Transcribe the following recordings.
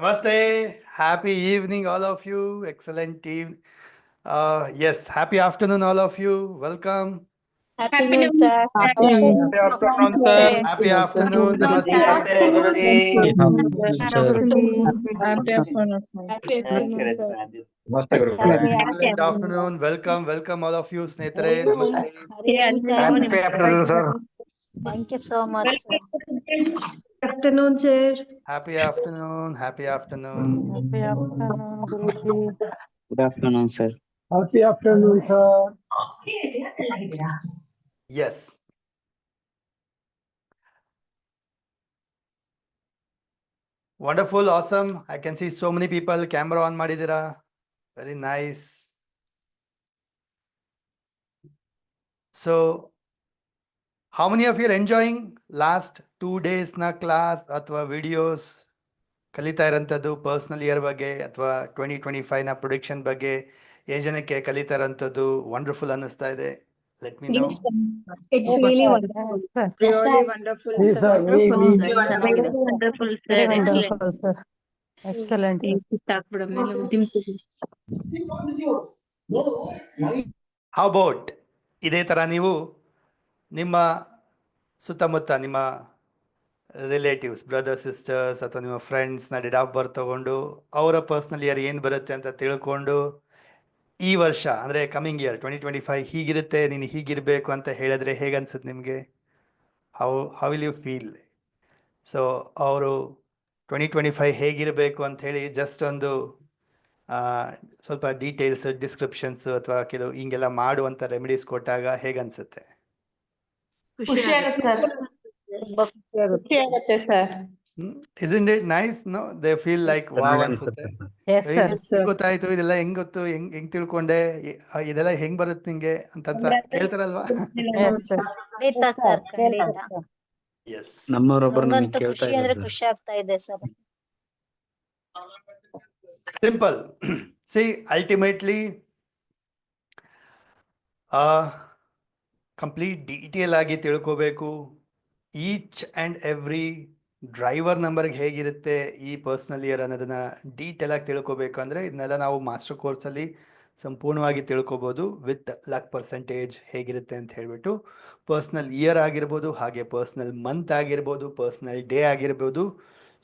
Namaste. Happy evening, all of you. Excellent team. Yes, happy afternoon, all of you. Welcome. Happy New Year, sir. Happy afternoon, sir. Happy afternoon. Namaste. Happy afternoon, sir. Happy afternoon, sir. Excellent afternoon. Welcome, all of you. Snehtare. Namaste. Happy afternoon, sir. Thank you so much, sir. Afternoon, sir. Happy afternoon. Happy afternoon. Happy afternoon, Guruji. Good afternoon, sir. Happy afternoon, sir. Yes. Wonderful. Awesome. I can see so many people. Camera on madidira. Very nice. So, how many of you are enjoying last 2 days na class ಅಥವಾ videos ಕಲಿತಾ ಇರೋಂಥದ್ದು personal year ಬಗ್ಗೆ ಅಥವಾ 2025ನ prediction ಬಗ್ಗೆ ಎಷ್ಟು ಜನಕ್ಕೆ ಕಲಿತಾ ಇರೋಂಥದ್ದು wonderful ಅನ್ನಿಸ್ತಾ ಇದೆ? Let me no. It's really wonderful. Really wonderful, Yes, sir. sir. Very wonderful, sir. Excellent. sir. Excellent. How about ಇದೇ ಥರ ನೀವು ನಿಮ್ಮ ಸುತ್ತಮುತ್ತ ನಿಮ್ಮ ರಿಲೇಟಿವ್ಸ್, ಬ್ರದರ್ಸ್, ಸಿಸ್ಟರ್ಸ್ ಅಥವಾ ನಿಮ್ಮ ಫ್ರೆಂಡ್ಸ್ನ ಡೇಟ್ ಆಫ್ ಬರ್ತ್ ತೊಗೊಂಡು ಅವರ ಪರ್ಸ್ನಲ್ ಇಯರ್ ಏನು ಬರುತ್ತೆ ಅಂತ ತಿಳ್ಕೊಂಡು ಈ ವರ್ಷ ಅಂದರೆ ಕಮಿಂಗ್ ಇಯರ್ 2025 ಹೀಗಿರುತ್ತೆ, ನೀನು ಹೀಗಿರಬೇಕು ಅಂತ ಹೇಳಿದ್ರೆ ಹೇಗೆ ಅನ್ಸುತ್ತೆ ನಿಮಗೆ? How will you feel? So ಅವರು 2025 ಹೇಗಿರಬೇಕು ಅಂತ ಹೇಳಿ ಜಸ್ಟ್ ಒಂದು ಸ್ವಲ್ಪ ಡೀಟೇಲ್ಸ್, ಡಿಸ್ಕ್ರಿಪ್ಷನ್ಸ್ ಅಥವಾ ಕೆಲವು ಹಿಂಗೆಲ್ಲ ಮಾಡುವಂಥ ರೆಮಿಡೀಸ್ ಕೊಟ್ಟಾಗ ಹೇಗನ್ಸುತ್ತೆ? ಖುಷಿ ಆಗುತ್ತೆ ಸರ್. ಖುಷಿ ಆಗುತ್ತೆ sir. Isn't it nice? No, they feel like wow ಅನ್ಸುತ್ತೆ. Yes, sir. ಗೊತ್ತಾಯ್ತು, ಇದೆಲ್ಲ ಹೆಂಗ್ ಗೊತ್ತು, ಹೆಂಗ್ ತಿಳ್ಕೊಂಡೆ, ಇದೆಲ್ಲ ಹೆಂಗ್ ಬರುತ್ತೆ ನಿಂಗೆ ಅಂತ ಕೇಳ್ತಾರಲ್ವಾ? Yes, sir. ಖಂಡಿತ ಸರ್, ಖಂಡಿತ. ಎಸ್. ನಮ್ಮವರೊಬ್ಬರು ನಮಗೆ ನಂಗಂತೂ ಕೇಳ್ತಾ ಖುಷಿ ಅಂದ್ರೆ ಇದ್ದಾರೆ. ಖುಷಿ ಆಗ್ತಾ ಇದೆ sir. Simple. See, ultimately, complete detail ಆಗಿ ತಿಳ್ಕೋಬೇಕು. ಈಚ್ ಆ್ಯಂಡ್ ಎವ್ರಿ ಡ್ರೈವರ್ ನಂಬರ್ಗೆ ಹೇಗಿರುತ್ತೆ ಈ ಪರ್ಸ್ನಲ್ ಇಯರ್ ಅನ್ನೋದನ್ನು ಡೀಟೇಲ್ ಆಗಿ ತಿಳ್ಕೋಬೇಕು. ಅಂದರೆ ಇದನ್ನೆಲ್ಲ ನಾವು ಮಾಸ್ಟರ್ ಕೋರ್ಸಲ್ಲಿ ಸಂಪೂರ್ಣವಾಗಿ ತಿಳ್ಕೊಬೋದು. ವಿತ್ ಲಕ್ ಪರ್ಸೆಂಟೇಜ್ ಹೇಗಿರುತ್ತೆ ಅಂತ ಹೇಳಿಬಿಟ್ಟು ಪರ್ಸ್ನಲ್ ಇಯರ್ ಆಗಿರ್ಬೋದು, ಹಾಗೆ ಪರ್ಸ್ನಲ್ ಮಂತ್ ಆಗಿರ್ಬೋದು, ಪರ್ಸ್ನಲ್ ಡೇ ಆಗಿರ್ಬೋದು.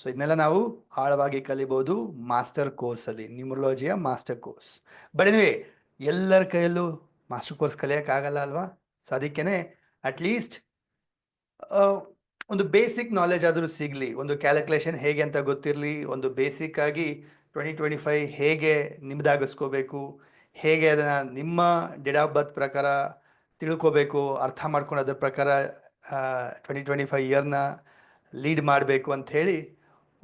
ಸೊ ಇದನ್ನೆಲ್ಲ ನಾವು ಆಳವಾಗಿ ಕಲಿಬೋದು ಮಾಸ್ಟರ್ ಕೋರ್ಸಲ್ಲಿ, ನ್ಯೂಮರಾಲಜಿಯ ಮಾಸ್ಟರ್ ಕೋರ್ಸ್. ಬಟ್ ಎನಿವೆ ಎಲ್ಲರ ಕೈಯಲ್ಲೂ ಮಾಸ್ಟರ್ ಕೋರ್ಸ್ ಕಲಿಯೋಕ್ಕಾಗಲ್ಲ ಅಲ್ವಾ? ಸೊ ಅದಕ್ಕೇ ಅಟ್ಲೀಸ್ಟ್ ಒಂದು ಬೇಸಿಕ್ ನಾಲೆಜ್ ಆದರೂ ಸಿಗಲಿ, ಒಂದು ಕ್ಯಾಲ್ಕುಲೇಷನ್ ಹೇಗೆ ಅಂತ ಗೊತ್ತಿರಲಿ, ಒಂದು ಬೇಸಿಕ್ ಆಗಿ 2025 ಹೇಗೆ ನಿಮ್ಮದಾಗಿಸ್ಕೋಬೇಕು, ಹೇಗೆ ಅದನ್ನು ನಿಮ್ಮ ಡೇಟ್ ಆಫ್ ಬರ್ತ್ ಪ್ರಕಾರ ತಿಳ್ಕೋಬೇಕು, ಅರ್ಥ ಮಾಡ್ಕೊಂಡು ಅದ್ರ ಪ್ರಕಾರ 2025 ಇಯರ್ನ ಲೀಡ್ ಮಾಡಬೇಕು ಅಂಥೇಳಿ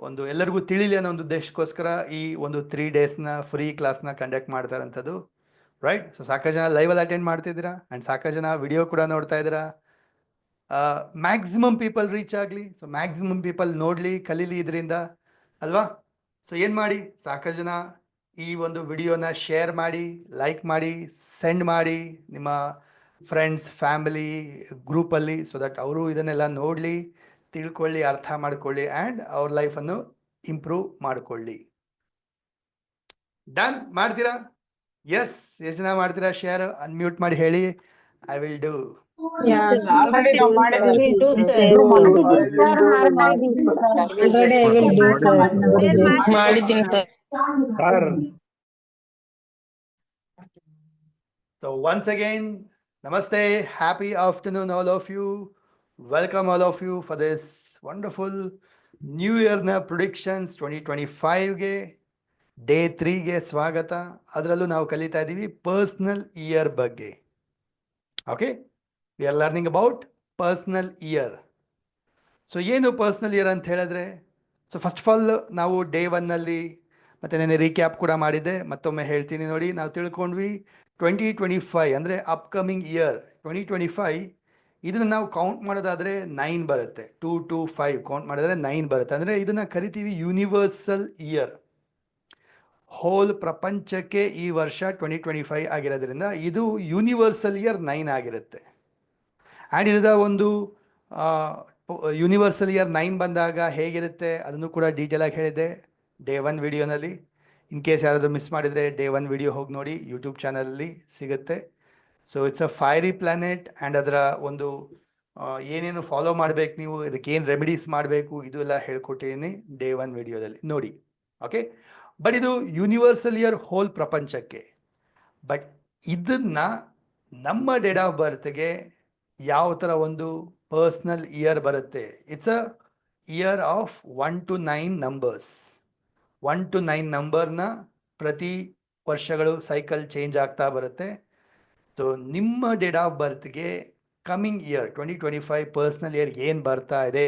ಒಂದು ಎಲ್ಲರಿಗೂ ತಿಳಿಲಿ ಅನ್ನೋ ಒಂದು ಉದ್ದೇಶಕ್ಕೋಸ್ಕರ ಈ ಒಂದು 3 ಡೇಸ್ನ ಫ್ರೀ ಕ್ಲಾಸ್ನ ಕಂಡಕ್ಟ್ ಮಾಡ್ತಾ ಇರೋಂಥದ್ದು. ರೈಟ್? ಸೊ ಸಾಕಷ್ಟು ಜನ ಲೈವಲ್ಲಿ ಅಟೆಂಡ್ ಮಾಡ್ತಿದ್ದೀರಾ ಆ್ಯಂಡ್ ಸಾಕಷ್ಟು ಜನ ವಿಡಿಯೋ ಕೂಡ ನೋಡ್ತಾ ಇದ್ದೀರಾ. ಮ್ಯಾಕ್ಸಿಮಮ್ ಪೀಪಲ್ ರೀಚ್ ಆಗಲಿ, ಸೊ ಮ್ಯಾಕ್ಸಿಮಮ್ ಪೀಪಲ್ ನೋಡಲಿ, ಕಲೀಲಿ ಇದರಿಂದ ಅಲ್ವಾ? ಸೊ ಏನು ಮಾಡಿ, ಸಾಕಷ್ಟು ಜನ ಈ ಒಂದು ವಿಡಿಯೋನ ಶೇರ್ ಮಾಡಿ, ಲೈಕ್ ಮಾಡಿ, ಸೆಂಡ್ ಮಾಡಿ ನಿಮ್ಮ ಫ್ರೆಂಡ್ಸ್, ಫ್ಯಾಮಿಲಿ ಗ್ರೂಪಲ್ಲಿ, ಸೊ ದಟ್ ಅವರು ಇದನ್ನೆಲ್ಲ ನೋಡಲಿ, ತಿಳ್ಕೊಳ್ಳಿ, ಅರ್ಥ ಮಾಡ್ಕೊಳ್ಳಿ ಆ್ಯಂಡ್ ಅವ್ರ ಲೈಫನ್ನು ಇಂಪ್ರೂವ್ ಮಾಡಿಕೊಳ್ಳಿ. ಡನ್? ಮಾಡ್ತೀರಾ? ಎಸ್, ಎಷ್ಟು ಜನ ಮಾಡ್ತೀರಾ ಶೇರ್? ಅನ್ಮ್ಯೂಟ್ ಮಾಡಿ ಹೇಳಿ. I will do. Already ನಾವು ಮಾಡಿದ್ದೀವಿ. Already I will do, sir. ಮಾಡಿದ್ದೀನಿ sir. So once again, namaste, happy afternoon all of you. Welcome all of you for this wonderful New Year na predictions 2025 ಗೆ day 3 ಗೆ ಸ್ವಾಗತ. ಅದರಲ್ಲೂ ನಾವು ಕಲಿತಾ ಇದ್ದೀವಿ ಪರ್ಸ್ನಲ್ ಇಯರ್ ಬಗ್ಗೆ. Okay, we are learning about personal year. So ಏನು personal year ಅಂತ ಹೇಳಿದ್ರೆ, ಸೊ ಫಸ್ಟ್ ಆಫ್ ಆಲ್ ನಾವು ಡೇ 1ನಲ್ಲಿ ಮತ್ತು ನೆನೆ ರೀಕ್ಯಾಪ್ ಕೂಡ ಮಾಡಿದ್ದೆ, ಮತ್ತೊಮ್ಮೆ ಹೇಳ್ತೀನಿ ನೋಡಿ. ನಾವು ತಿಳ್ಕೊಂಡ್ವಿ 2025 ಅಂದರೆ ಅಪ್ಕಮಿಂಗ್ ಇಯರ್ 2025, ಇದನ್ನು ನಾವು ಕೌಂಟ್ ಮಾಡೋದಾದರೆ 9 ಬರುತ್ತೆ. 2 to 5 ಕೌಂಟ್ ಮಾಡಿದ್ರೆ 9 ಬರುತ್ತೆ. ಅಂದರೆ ಇದನ್ನು ಕರಿತೀವಿ ಯೂನಿವರ್ಸಲ್ ಇಯರ್. ಹೋಲ್ ಪ್ರಪಂಚಕ್ಕೆ ಈ ವರ್ಷ 2025 ಆಗಿರೋದ್ರಿಂದ ಇದು ಯೂನಿವರ್ಸಲ್ ಇಯರ್ 9 ಆಗಿರುತ್ತೆ. ಆ್ಯಂಡ್ ಇದರ ಒಂದು ಯೂನಿವರ್ಸಲ್ ಇಯರ್ 9 ಬಂದಾಗ ಹೇಗಿರುತ್ತೆ ಅದನ್ನು ಕೂಡ ಡೀಟೇಲಾಗಿ ಹೇಳಿದ್ದೆ. ಡೇ 1 ವಿಡಿಯೋನಲ್ಲಿ. ಇನ್ ಕೇಸ್ ಯಾರಾದರೂ ಮಿಸ್ ಮಾಡಿದರೆ ಡೇ 1 ವಿಡಿಯೋ ಹೋಗಿ ನೋಡಿ, ಯೂಟ್ಯೂಬ್ ಚಾನಲಲ್ಲಿ ಸಿಗುತ್ತೆ. So it's a fiery planet and ಅದರ ಒಂದು ಏನೇನು ಫಾಲೋ ಮಾಡಬೇಕು, ನೀವು ಇದಕ್ಕೆ ಏನು ರೆಮಿಡೀಸ್ ಮಾಡಬೇಕು, ಇದು ಎಲ್ಲ ಹೇಳ್ಕೊಟ್ಟಿದ್ದೀನಿ ಡೇ 1 ವಿಡಿಯೋದಲ್ಲಿ ನೋಡಿ. ಓಕೆ, ಬಟ್ ಇದು ಯೂನಿವರ್ಸಲ್ ಇಯರ್ ಹೋಲ್ ಪ್ರಪಂಚಕ್ಕೆ. ಬಟ್ ಇದನ್ನು ನಮ್ಮ ಡೇಟ್ ಆಫ್ ಬರ್ತ್ಗೆ ಯಾವ ಥರ ಒಂದು ಪರ್ಸ್ನಲ್ ಇಯರ್ ಬರುತ್ತೆ, it's a year of 1 to 9 numbers. 1 to 9 ನಂಬರ್ನ ಪ್ರತಿ ವರ್ಷಗಳು ಸೈಕಲ್ ಚೇಂಜ್ ಆಗ್ತಾ ಬರುತ್ತೆ. ಸೊ ನಿಮ್ಮ ಡೇಟ್ ಆಫ್ ಬರ್ತ್ಗೆ ಕಮಿಂಗ್ ಇಯರ್ 2025 ಪರ್ಸ್ನಲ್ ಇಯರ್ ಏನು ಬರ್ತಾ ಇದೆ,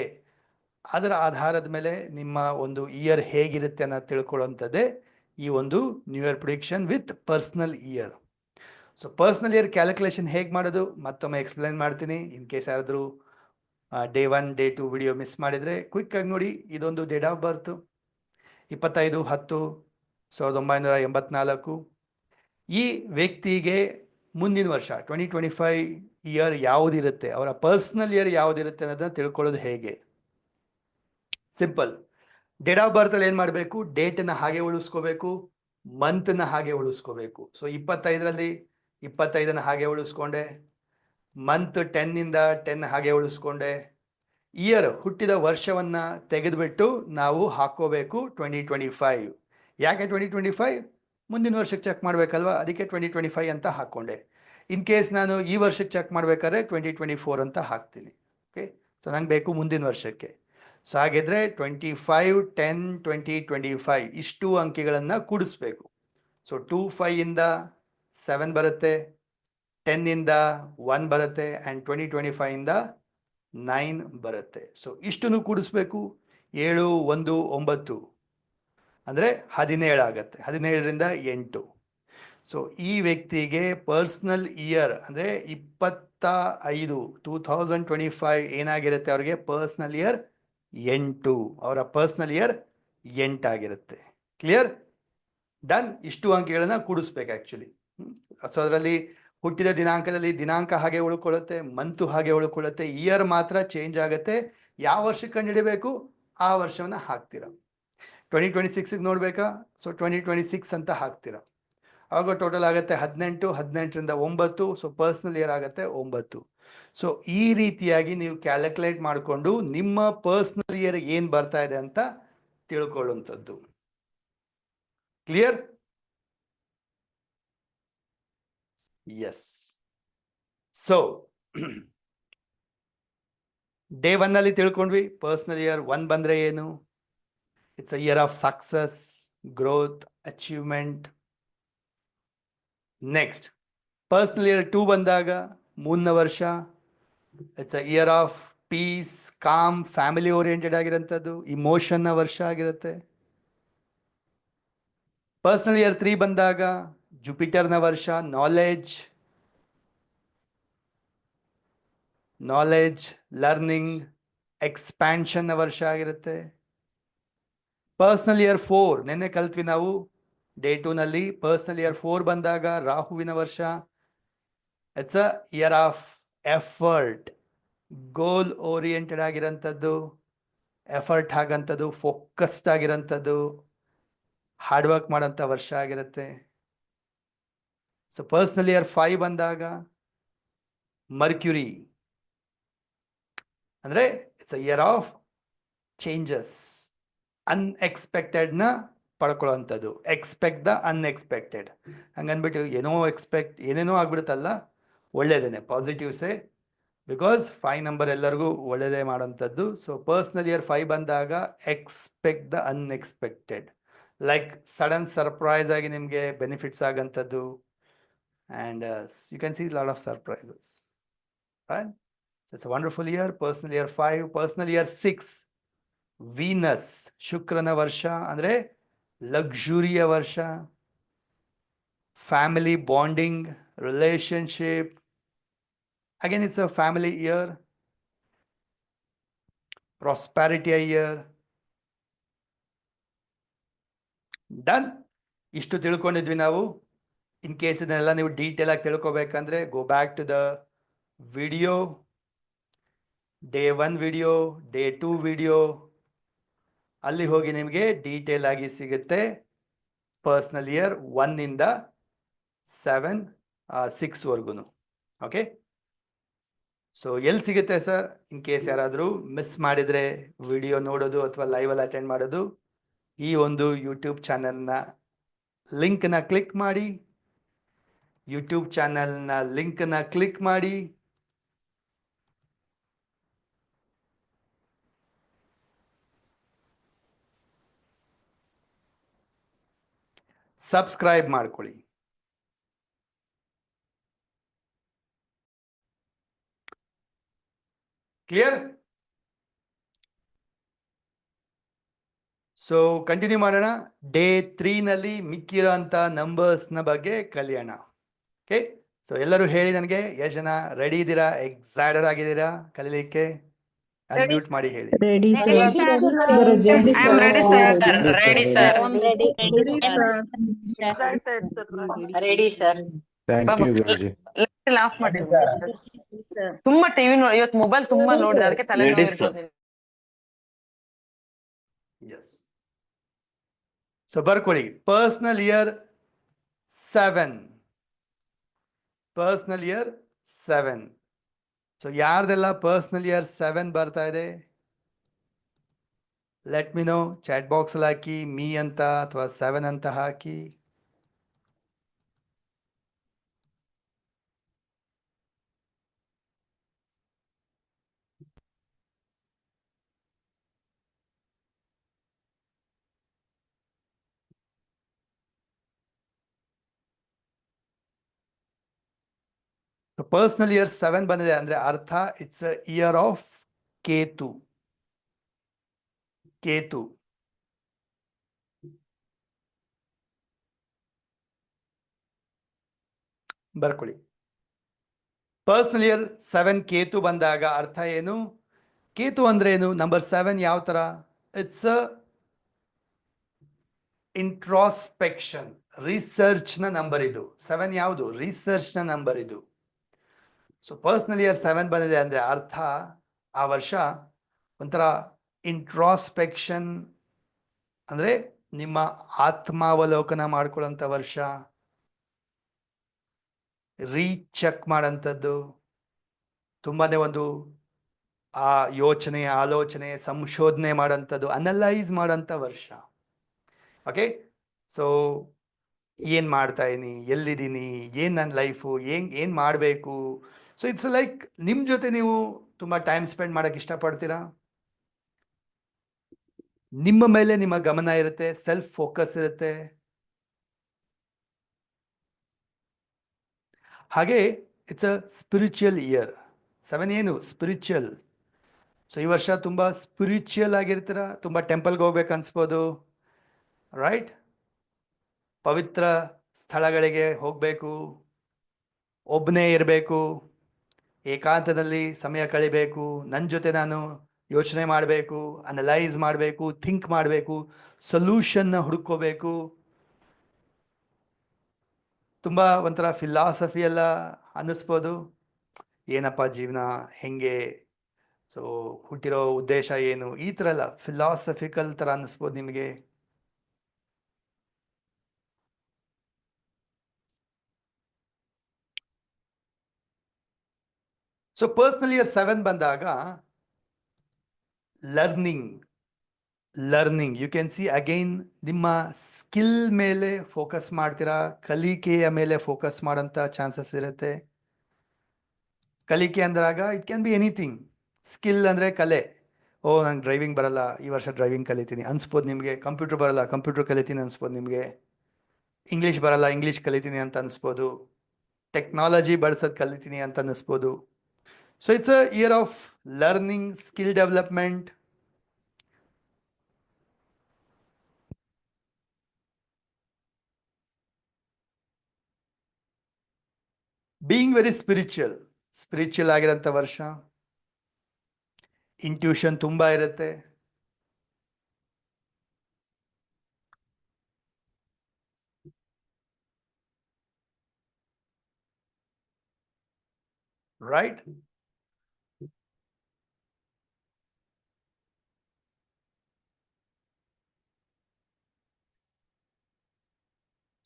ಅದರ ಆಧಾರದ ಮೇಲೆ ನಿಮ್ಮ ಒಂದು ಇಯರ್ ಹೇಗಿರುತ್ತೆ ಅನ್ನೋದು ತಿಳ್ಕೊಳ್ಳೋಂಥದ್ದೇ ಈ ಒಂದು new year prediction with personal year. So personal year calculation ಹೇಗೆ ಮಾಡೋದು ಮತ್ತೊಮ್ಮೆ ಎಕ್ಸ್ಪ್ಲೈನ್ ಮಾಡ್ತೀನಿ. ಇನ್ ಕೇಸ್ ಯಾರಾದರೂ ಡೇ 1 ಡೇ 2 ವಿಡಿಯೋ ಮಿಸ್ ಮಾಡಿದರೆ ಕ್ವಿಕ್ಕಾಗಿ ನೋಡಿ. ಇದೊಂದು ಡೇಟ್ ಆಫ್ ಬರ್ತು 25/10/1984. ಈ ವ್ಯಕ್ತಿಗೆ ಮುಂದಿನ ವರ್ಷ 2025 ಇಯರ್ ಯಾವುದಿರುತ್ತೆ, ಅವರ ಪರ್ಸ್ನಲ್ ಇಯರ್ ಯಾವುದಿರುತ್ತೆ ಅನ್ನೋದನ್ನ ತಿಳ್ಕೊಳ್ಳೋದು ಹೇಗೆ? ಸಿಂಪಲ್. ಡೇಟ್ ಆಫ್ ಬರ್ತಲ್ಲಿ ಏನು ಮಾಡಬೇಕು, ಡೇಟನ್ನು ಹಾಗೆ ಉಳಿಸ್ಕೋಬೇಕು, ಮಂತನ್ನ ಹಾಗೆ ಉಳಿಸ್ಕೋಬೇಕು. ಸೊ 25ರಲ್ಲಿ 25ನ್ನು ಹಾಗೆ ಉಳಿಸ್ಕೊಂಡೆ, ಮಂತ್ 10ನಿಂದ 10 ಹಾಗೆ ಉಳಿಸ್ಕೊಂಡೆ, ಇಯರ್ ಹುಟ್ಟಿದ ವರ್ಷವನ್ನು ತೆಗೆದುಬಿಟ್ಟು ನಾವು ಹಾಕ್ಕೋಬೇಕು 2025. ಯಾಕೆ 2025? ಮುಂದಿನ ವರ್ಷಕ್ಕೆ ಚೆಕ್ ಮಾಡಬೇಕಲ್ವ, ಅದಕ್ಕೆ 2025 ಅಂತ ಹಾಕ್ಕೊಂಡೆ. ಇನ್ ಕೇಸ್ ನಾನು ಈ ವರ್ಷಕ್ಕೆ ಚೆಕ್ ಮಾಡಬೇಕಾದ್ರೆ 2024 ಅಂತ ಹಾಕ್ತೀನಿ. ಓಕೆ, ಸೊ ನಂಗೆ ಬೇಕು ಮುಂದಿನ ವರ್ಷಕ್ಕೆ. ಸೊ ಹಾಗಿದ್ರೆ 25, 10, 2025 ಇಷ್ಟು ಅಂಕಿಗಳನ್ನು ಕೂಡಿಸ್ಬೇಕು. ಸೊ 25ಇಂದ 7 ಬರುತ್ತೆ, 10ಇಂದ 1 ಬರುತ್ತೆ, ಆ್ಯಂಡ್ 2025ಇಂದ 9 ಬರುತ್ತೆ. ಸೊ ಇಷ್ಟನ್ನು ಕೂಡಿಸ್ಬೇಕು. 7, 1, 9 ಅಂದರೆ 17 ಆಗುತ್ತೆ. 17ರಿಂದ 8. ಸೊ ಈ ವ್ಯಕ್ತಿಗೆ ಪರ್ಸ್ನಲ್ ಇಯರ್ ಅಂದರೆ 2025 ಏನಾಗಿರುತ್ತೆ, ಅವ್ರಿಗೆ ಪರ್ಸ್ನಲ್ ಇಯರ್ 8. ಅವರ ಪರ್ಸ್ನಲ್ ಇಯರ್ 8 ಆಗಿರುತ್ತೆ. ಕ್ಲಿಯರ್? ಡನ್. ಇಷ್ಟು ಅಂಕಿಗಳನ್ನು ಕೂಡಿಸ್ಬೇಕು ಆ್ಯಕ್ಚುಲಿ. ಸೊ ಅದರಲ್ಲಿ ಹುಟ್ಟಿದ ದಿನಾಂಕದಲ್ಲಿ ದಿನಾಂಕ ಹಾಗೆ ಉಳ್ಕೊಳ್ಳುತ್ತೆ, ಮಂತು ಹಾಗೆ ಉಳ್ಕೊಳ್ಳುತ್ತೆ, ಇಯರ್ ಮಾತ್ರ ಚೇಂಜ್ ಆಗುತ್ತೆ. ಯಾವ ವರ್ಷಕ್ಕೆ ಕಂಡುಹಿಡಬೇಕು ಆ ವರ್ಷವನ್ನು ಹಾಕ್ತೀರಾ. 2026ಗೆ ನೋಡಬೇಕಾ, ಸೊ 2026 ಅಂತ ಹಾಕ್ತೀರಾ. ಆವಾಗ ಟೋಟಲ್ ಆಗುತ್ತೆ 18, 18ರಿಂದ 9. ಸೊ ಪರ್ಸ್ನಲ್ ಇಯರ್ ಆಗುತ್ತೆ 9. ಸೊ ಈ ರೀತಿಯಾಗಿ ನೀವು ಕ್ಯಾಲ್ಕುಲೇಟ್ ಮಾಡಿಕೊಂಡು ನಿಮ್ಮ ಪರ್ಸ್ನಲ್ ಇಯರ್ ಏನು ಬರ್ತಾ ಇದೆ ಅಂತ ತಿಳ್ಕೊಳ್ಳುವಂಥದ್ದು. ಕ್ಲಿಯರ್? ಎಸ್. ಸೊ ಡೇ 1ನಲ್ಲಿ ತಿಳ್ಕೊಂಡ್ವಿ ಪರ್ಸ್ನಲ್ ಇಯರ್ 1 ಬಂದರೆ ಏನು. It's a year of success, growth, achievement. Next personal year 2 ಬಂದಾಗ 3ನೇ ವರ್ಷ. It's a year of peace, calm, family oriented ಆಗಿರೋಂಥದ್ದು, ಇಮೋಷನ್ನ ವರ್ಷ ಆಗಿರುತ್ತೆ. ಪರ್ಸ್ನಲ್ ಇಯರ್ 3 ಬಂದಾಗ ಜುಪಿಟರ್ನ ವರ್ಷ, ನಾಲೆಡ್ಜ್, ಲರ್ನಿಂಗ್, ಎಕ್ಸ್ಪ್ಯಾನ್ಷನ್ನ ವರ್ಷ ಆಗಿರುತ್ತೆ. ಪರ್ಸ್ನಲ್ ಇಯರ್ 4 ನೆನ್ನೆ ಕಲ್ತ್ವಿ ನಾವು ಡೇ 2ನಲ್ಲಿ. ಪರ್ಸ್ನಲ್ ಇಯರ್ 4 ಬಂದಾಗ ರಾಹುವಿನ ವರ್ಷ. It's a year of effort, goal oriented ಆಗಿರೋಂಥದ್ದು, ಎಫರ್ಟ್ ಆಗಂಥದ್ದು, ಫೋಕಸ್ಡ್ ಆಗಿರೋಂಥದ್ದು, ಹಾರ್ಡ್ ವರ್ಕ್ ಮಾಡೋಂಥ ವರ್ಷ ಆಗಿರುತ್ತೆ. ಸೊ ಪರ್ಸ್ನಲ್ ಇಯರ್ 5 ಬಂದಾಗ ಮರ್ಕ್ಯುರಿ ಅಂದರೆ it's a year of changes, ಅನ್ಎಕ್ಸ್ಪೆಕ್ಟೆಡ್ನ ಪಡ್ಕೊಳ್ಳೋವಂಥದ್ದು. ಎಕ್ಸ್ಪೆಕ್ಟ್ ದ ಅನ್ಎಕ್ಸ್ಪೆಕ್ಟೆಡ್ ಹಂಗನ್ಬಿಟ್ಟು ಏನೇನೋ ಆಗ್ಬಿಡುತ್ತಲ್ಲ, ಒಳ್ಳೇದೇನೆ, ಪಾಸಿಟಿವ್ಸೇ. ಬಿಕಾಸ್ 5 ನಂಬರ್ ಎಲ್ಲರಿಗೂ ಒಳ್ಳೆಯದೇ ಮಾಡೋಂಥದ್ದು. ಸೊ ಪರ್ಸ್ನಲ್ ಇಯರ್ 5 ಬಂದಾಗ expect the unexpected, like sudden surprise ಆಗಿ ನಿಮಗೆ ಬೆನಿಫಿಟ್ಸ್ ಆಗೋಂಥದ್ದು. And you can see lot of surprises. Right? It's a wonderful year. Personal year 5. Personal year 6 Venus, ಶುಕ್ರನ ವರ್ಷ, ಅಂದರೆ ಲಕ್ಸುರಿಯ ವರ್ಷ, family bonding, relationship. Again it's a family year, prosperity year. Done. ಇಷ್ಟು ತಿಳ್ಕೊಂಡಿದ್ವಿ ನಾವು. ಇನ್ ಕೇಸ್ ಇದನ್ನೆಲ್ಲ ನೀವು ಡೀಟೇಲ್ ಆಗಿ ತಿಳ್ಕೊಬೇಕಂದ್ರೆ go back to the video, day 1 video, day 2 video. ಅಲ್ಲಿ ಹೋಗಿ ನಿಮಗೆ ಡೀಟೇಲ್ ಆಗಿ ಸಿಗುತ್ತೆ ಪರ್ಸನಲ್ ಇಯರ್ 1 ಇಂದ 7 6 ಓಕೆ. ಸೊ ಎಲ್ಲಿ ಸಿಗುತ್ತೆ ಸರ್? ಇನ್ ಕೇಸ್ ಯಾರಾದರೂ ಮಿಸ್ ಮಾಡಿದರೆ ವಿಡಿಯೋ ನೋಡೋದು ಅಥವಾ ಲೈವಲ್ಲಿ ಅಟೆಂಡ್ ಮಾಡೋದು, ಈ ಒಂದು ಯೂಟ್ಯೂಬ್ ಚಾನಲ್ನ ಲಿಂಕ್ನ ಕ್ಲಿಕ್ ಮಾಡಿ, ಯೂಟ್ಯೂಬ್ ಚಾನಲ್ನ ಲಿಂಕ್ನ ಕ್ಲಿಕ್ ಮಾಡಿ, ಸಬ್ಸ್ಕ್ರೈಬ್ ಮಾಡ್ಕೊಳ್ಳಿ. ಕ್ಲಿಯರ್? ಸೊ ಕಂಟಿನ್ಯೂ ಮಾಡೋಣ. ಡೇ 3ನಲ್ಲಿ ಮಿಕ್ಕಿರೋ ಅಂಥ ನಂಬರ್ಸ್ನ ಬಗ್ಗೆ ಕಲಿಯೋಣ. ಓಕೆ, ಸೊ ಎಲ್ಲರೂ ಹೇಳಿ ನನಗೆ, ಎಷ್ಟು ಜನ ರೆಡಿ ಇದ್ದೀರಾ? ಎಕ್ಸೈಟೆಡ್ ಆಗಿದ್ದೀರಾ ಕಲೀಲಿಕ್ಕೆ? ಅನ್ಮ್ಯೂಟ್ ಮಾಡಿ ಹೇಳಿ. Ready guruji. I am ready sir. Ready sir. Ready sir. Thank you guruji. Off ಮಾಡಿ. ತುಂಬಾ ಟಿವಿ ನೋಡಿ, ಇವತ್ತು ಮೊಬೈಲ್ ತುಂಬಾ ನೋಡಿದೆ, ಅದಕ್ಕೆ ತಲೆ Ready, sir. ನೋವು. ಎಸ್. ಸೊ ಬರ್ಕೊಳ್ಳಿ. Personal year 7. Personal year 7. So ಯಾರ್ದೆಲ್ಲ ಪರ್ಸನಲ್ ಇಯರ್ 7 ಬರ್ತಾ ಇದೆ? Let me know. ಚಾಟ್ ಬಾಕ್ಸಲ್ಲಿ ಹಾಕಿ, ಮೀ ಅಂತ ಅಥವಾ 7 ಅಂತ ಹಾಕಿ. ಪರ್ಸನಲ್ ಇಯರ್ 7 ಬಂದಿದೆ ಅಂದ್ರೆ ಅರ್ಥ it's a year of Ketu. Ketu. ಬರ್ಕೊಳ್ಳಿ. ಪರ್ಸನಲ್ ಇಯರ್ 7 ಕೇತು ಬಂದಾಗ ಅರ್ಥ ಏನು? ಕೇತು ಅಂದ್ರೆ ಏನು? ನಂಬರ್ 7 ಯಾವ ತರ? ಇಟ್ಸ್ ಅ ಇಂಟ್ರಾಸ್ಪೆಕ್ಷನ್, ರಿಸರ್ಚ್ ನ ನಂಬರ್ ಇದು. 7 ಯಾವುದು? ರಿಸರ್ಚ್ ನ ನಂಬರ್ ಇದು. ಸೊ ಪರ್ಸನಲ್ ಇಯರ್ 7 ಬಂದಿದೆ ಅಂದ್ರೆ ಅರ್ಥ ಆ ವರ್ಷ ಒಂಥರ ಇಂಟ್ರಾಸ್ಪೆಕ್ಷನ್ ಅಂದ್ರೆ ನಿಮ್ಮ ಆತ್ಮಾವಲೋಕನ ಮಾಡ್ಕೊಳ್ಳೋಂಥ ವರ್ಷ, ರೀಚೆಕ್ ಮಾಡೋಂಥದ್ದು, ತುಂಬಾನೇ ಒಂದು ಆ ಯೋಚನೆ, ಆಲೋಚನೆ, ಸಂಶೋಧನೆ ಮಾಡೋಂಥದ್ದು, ಅನಲೈಸ್ ಮಾಡೋಂಥ ವರ್ಷ. ಓಕೆ, ಸೊ ಏನು ಮಾಡ್ತಾ ಇದೀನಿ, ಎಲ್ಲಿದ್ದೀನಿ, ಏನು ನನ್ನ ಲೈಫು, ಏನು ಮಾಡಬೇಕು. ಸೊ ಇಟ್ಸ್ ಲೈಕ್ ನಿಮ್ಮ ಜೊತೆ ನೀವು ತುಂಬ ಟೈಮ್ ಸ್ಪೆಂಡ್ ಮಾಡೋಕ್ಕೆ ಇಷ್ಟಪಡ್ತೀರಾ. ನಿಮ್ಮ ಮೇಲೆ ನಿಮ್ಮ ಗಮನ ಇರುತ್ತೆ, ಸೆಲ್ಫ್ ಫೋಕಸ್ ಇರುತ್ತೆ. ಹಾಗೆ ಇಟ್ಸ್ ಅ ಸ್ಪಿರಿಚುವಲ್ ಇಯರ್. 7 ಏನು? ಸ್ಪಿರಿಚುವಲ್. ಸೊ ಈ ವರ್ಷ ತುಂಬ ಸ್ಪಿರಿಚುವಲ್ ಆಗಿರ್ತೀರ, ತುಂಬ ಟೆಂಪಲ್ಗೆ ಹೋಗ್ಬೇಕು ಅನ್ಸ್ಬೋದು, ರೈಟ್? ಪವಿತ್ರ ಸ್ಥಳಗಳಿಗೆ ಹೋಗಬೇಕು, ಒಬ್ಬನೇ ಇರಬೇಕು, ಏಕಾಂತದಲ್ಲಿ ಸಮಯ ಕಳಿಬೇಕು, ನನ್ನ ಜೊತೆ ನಾನು ಯೋಚನೆ ಮಾಡಬೇಕು, ಅನಲೈಸ್ ಮಾಡಬೇಕು, ಥಿಂಕ್ ಮಾಡಬೇಕು, ಸೊಲ್ಯೂಷನ್ನ ಹುಡುಕೋಬೇಕು. ತುಂಬ ಒಂಥರ ಫಿಲಾಸಫಿ ಎಲ್ಲ ಅನ್ನಿಸ್ಬೋದು. ಏನಪ್ಪ ಜೀವನ, ಹೆಂಗೆ, ಸೊ ಹುಟ್ಟಿರೋ ಉದ್ದೇಶ ಏನು, ಈ ಥರ ಎಲ್ಲ ಫಿಲಾಸಫಿಕಲ್ ಥರ ಅನ್ನಿಸ್ಬೋದು ನಿಮಗೆ. ಸೊ ಪರ್ಸನಲ್ ಇಯರ್ 7 ಬಂದಾಗ learning you can see again ನಿಮ್ಮ ಸ್ಕಿಲ್ ಮೇಲೆ ಫೋಕಸ್ ಮಾಡ್ತೀರಾ, ಕಲಿಕೆಯ ಮೇಲೆ ಫೋಕಸ್ ಮಾಡೋಂಥ ಚಾನ್ಸಸ್ ಇರುತ್ತೆ. ಕಲಿಕೆ ಅಂದಾಗ it can be anything. Skill ಅಂದರೆ ಕಲೆ. ಓ ನಂಗೆ ಡ್ರೈವಿಂಗ್ ಬರಲ್ಲ, ಈ ವರ್ಷ ಡ್ರೈವಿಂಗ್ ಕಲಿತೀನಿ ಅನ್ಸ್ಬೋದು ನಿಮಗೆ. ಕಂಪ್ಯೂಟರ್ ಬರಲ್ಲ, ಕಂಪ್ಯೂಟರ್ ಕಲಿತೀನಿ ಅನ್ಸ್ಬೋದು ನಿಮಗೆ. ಇಂಗ್ಲೀಷ್ ಬರಲ್ಲ, ಇಂಗ್ಲೀಷ್ ಕಲಿತೀನಿ ಅಂತ ಅನ್ಸ್ಬೋದು. ಟೆಕ್ನಾಲಜಿ ಬಳಸೋದು ಕಲಿತೀನಿ ಅಂತ ಅನ್ನಿಸ್ಬೋದು. So it's a year of learning, skill development. Being very spiritual ಆಗಿರೋಂಥ ವರ್ಷ. ಇಂಟ್ಯೂಷನ್ ತುಂಬ ಇರುತ್ತೆ. ರೈಟ್?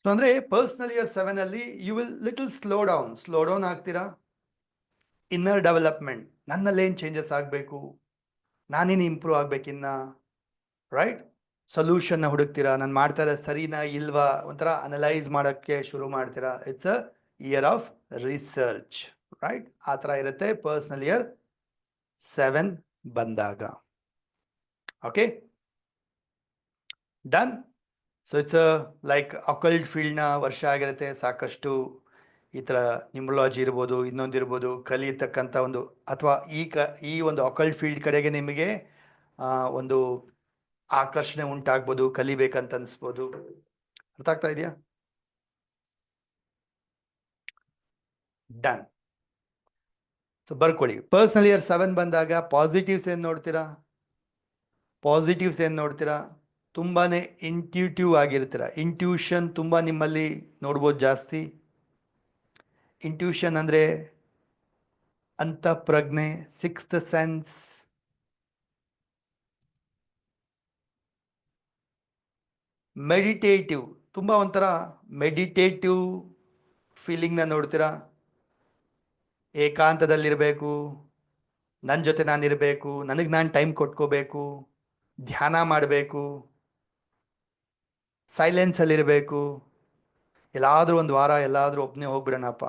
ಸೊ ಅಂದರೆ ಪರ್ಸ್ನಲ್ ಇಯರ್ 7 ಅಲ್ಲಿ you will little slow down ಆಗ್ತೀರಾ. ಇನ್ನರ್ ಡೆವಲಪ್ಮೆಂಟ್, ನನ್ನಲ್ಲೇನು ಚೇಂಜಸ್ ಆಗಬೇಕು, ನಾನೇನು ಇಂಪ್ರೂವ್ ಆಗಬೇಕಿನ್ನ, ರೈಟ್? ಸೊಲ್ಯೂಷನ್ನ ಹುಡುಕ್ತೀರಾ, ನಾನು ಮಾಡ್ತಾ ಇರೋದು ಸರಿನಾ ಇಲ್ವಾ, ಒಂಥರ ಅನಲೈಸ್ ಮಾಡೋಕ್ಕೆ ಶುರು ಮಾಡ್ತೀರಾ. It's a year of research, right? ಆ ಥರ ಇರುತ್ತೆ ಪರ್ಸ್ನಲ್ ಇಯರ್ 7 ಬಂದಾಗ. Okay, done. So it's like occult ಫೀಲ್ಡ್ನ ವರ್ಷ ಆಗಿರುತ್ತೆ. ಸಾಕಷ್ಟು ಈ ಥರ ನ್ಯೂಮರಾಲಜಿ ಇರ್ಬೋದು, ಇನ್ನೊಂದಿರ್ಬೋದು, ಕಲಿಯತಕ್ಕಂಥ ಒಂದು, ಅಥವಾ ಈ ಒಂದು ಅಕಲ್ಟ್ ಫೀಲ್ಡ್ ಕಡೆಗೆ ನಿಮಗೆ ಒಂದು ಆಕರ್ಷಣೆ ಉಂಟಾಗ್ಬೋದು, ಕಲಿಬೇಕಂತ ಅನಿಸ್ಬೋದು. ಅರ್ಥ ಆಗ್ತಾ ಇದೆಯಾ? ಡನ್. ಸೊ ಬರ್ಕೊಳ್ಳಿ, ಪರ್ಸನಲ್ ಇಯರ್ 7 ಬಂದಾಗ ಪಾಸಿಟಿವ್ಸ್ ಏನು ನೋಡ್ತೀರಾ? ತುಂಬಾ ಇಂಟ್ಯೂಟಿವ್ ಆಗಿರ್ತೀರ. ಇಂಟ್ಯೂಷನ್ ತುಂಬ ನಿಮ್ಮಲ್ಲಿ ನೋಡ್ಬೋದು ಜಾಸ್ತಿ. ಇಂಟ್ಯೂಷನ್ ಅಂದರೆ ಅಂತಃಪ್ರಜ್ಞೆ, ಸಿಕ್ಸ್ತ್ ಸೆನ್ಸ್. ಮೆಡಿಟೇಟಿವ್, ತುಂಬ ಒಂಥರ ಮೆಡಿಟೇಟಿವ್ ಫೀಲಿಂಗ್ನ ನೋಡ್ತೀರಾ. ಏಕಾಂತದಲ್ಲಿರಬೇಕು, ನನ್ನ ಜೊತೆ ನಾನಿರಬೇಕು, ನನಗೆ ನಾನು ಟೈಮ್ ಕೊಟ್ಕೋಬೇಕು, ಧ್ಯಾನ ಮಾಡಬೇಕು, ಸೈಲೆನ್ಸಲ್ಲಿರಬೇಕು, ಎಲ್ಲಾದರೂ ಒಂದು ವಾರ ಎಲ್ಲಾದರೂ ಒಬ್ಬನೇ ಹೋಗ್ಬಿಡೋಣಪ್ಪ,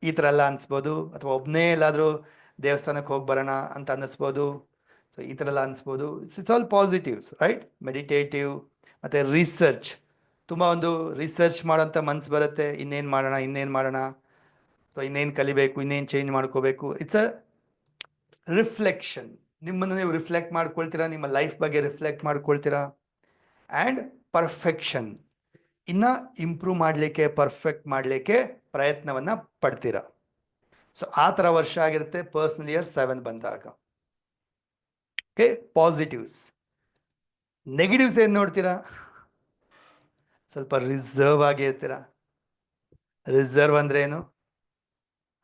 ಈ ಥರ ಎಲ್ಲ ಅನಿಸ್ಬೋದು. ಅಥವಾ ಒಬ್ಬನೇ ಎಲ್ಲಾದರೂ ದೇವಸ್ಥಾನಕ್ಕೆ ಹೋಗಿ ಬರೋಣ ಅಂತ ಅನ್ನಿಸ್ಬೋದು. ಸೊ ಈ ಥರ ಎಲ್ಲ ಅನಿಸ್ಬೋದು. It's all positives, right? Meditative. ಮತ್ತು ರಿಸರ್ಚ್, ತುಂಬ ಒಂದು ರಿಸರ್ಚ್ ಮಾಡೋಂಥ ಮನಸ್ಸು ಬರುತ್ತೆ. ಇನ್ನೇನು ಮಾಡೋಣ, ಸೊ ಇನ್ನೇನು ಕಲಿಬೇಕು, ಇನ್ನೇನು ಚೇಂಜ್ ಮಾಡ್ಕೋಬೇಕು. It's a reflection. ನಿಮ್ಮನ್ನು ನೀವು ರಿಫ್ಲೆಕ್ಟ್ ಮಾಡ್ಕೊಳ್ತೀರಾ, ನಿಮ್ಮ ಲೈಫ್ ಬಗ್ಗೆ ರಿಫ್ಲೆಕ್ಟ್ ಮಾಡ್ಕೊಳ್ತೀರಾ. ಆ್ಯಂಡ್ ಪರ್ಫೆಕ್ಷನ್, ಇನ್ನು ಇಂಪ್ರೂವ್ ಮಾಡಲಿಕ್ಕೆ, ಪರ್ಫೆಕ್ಟ್ ಮಾಡಲಿಕ್ಕೆ ಪ್ರಯತ್ನವನ್ನು ಪಡ್ತೀರಾ. ಸೊ ಆ ಥರ ವರ್ಷ ಆಗಿರುತ್ತೆ ಪರ್ಸನಲ್ ಇಯರ್ 7 ಬಂದಾಗ. Okay, positives. ನೆಗೆಟಿವ್ಸ್ ಏನು ನೋಡ್ತೀರಾ? ಸ್ವಲ್ಪ ರಿಸರ್ವ್ ಆಗಿ ಇರ್ತೀರಾ. ರಿಸರ್ವ್ ಅಂದರೆ ಏನು?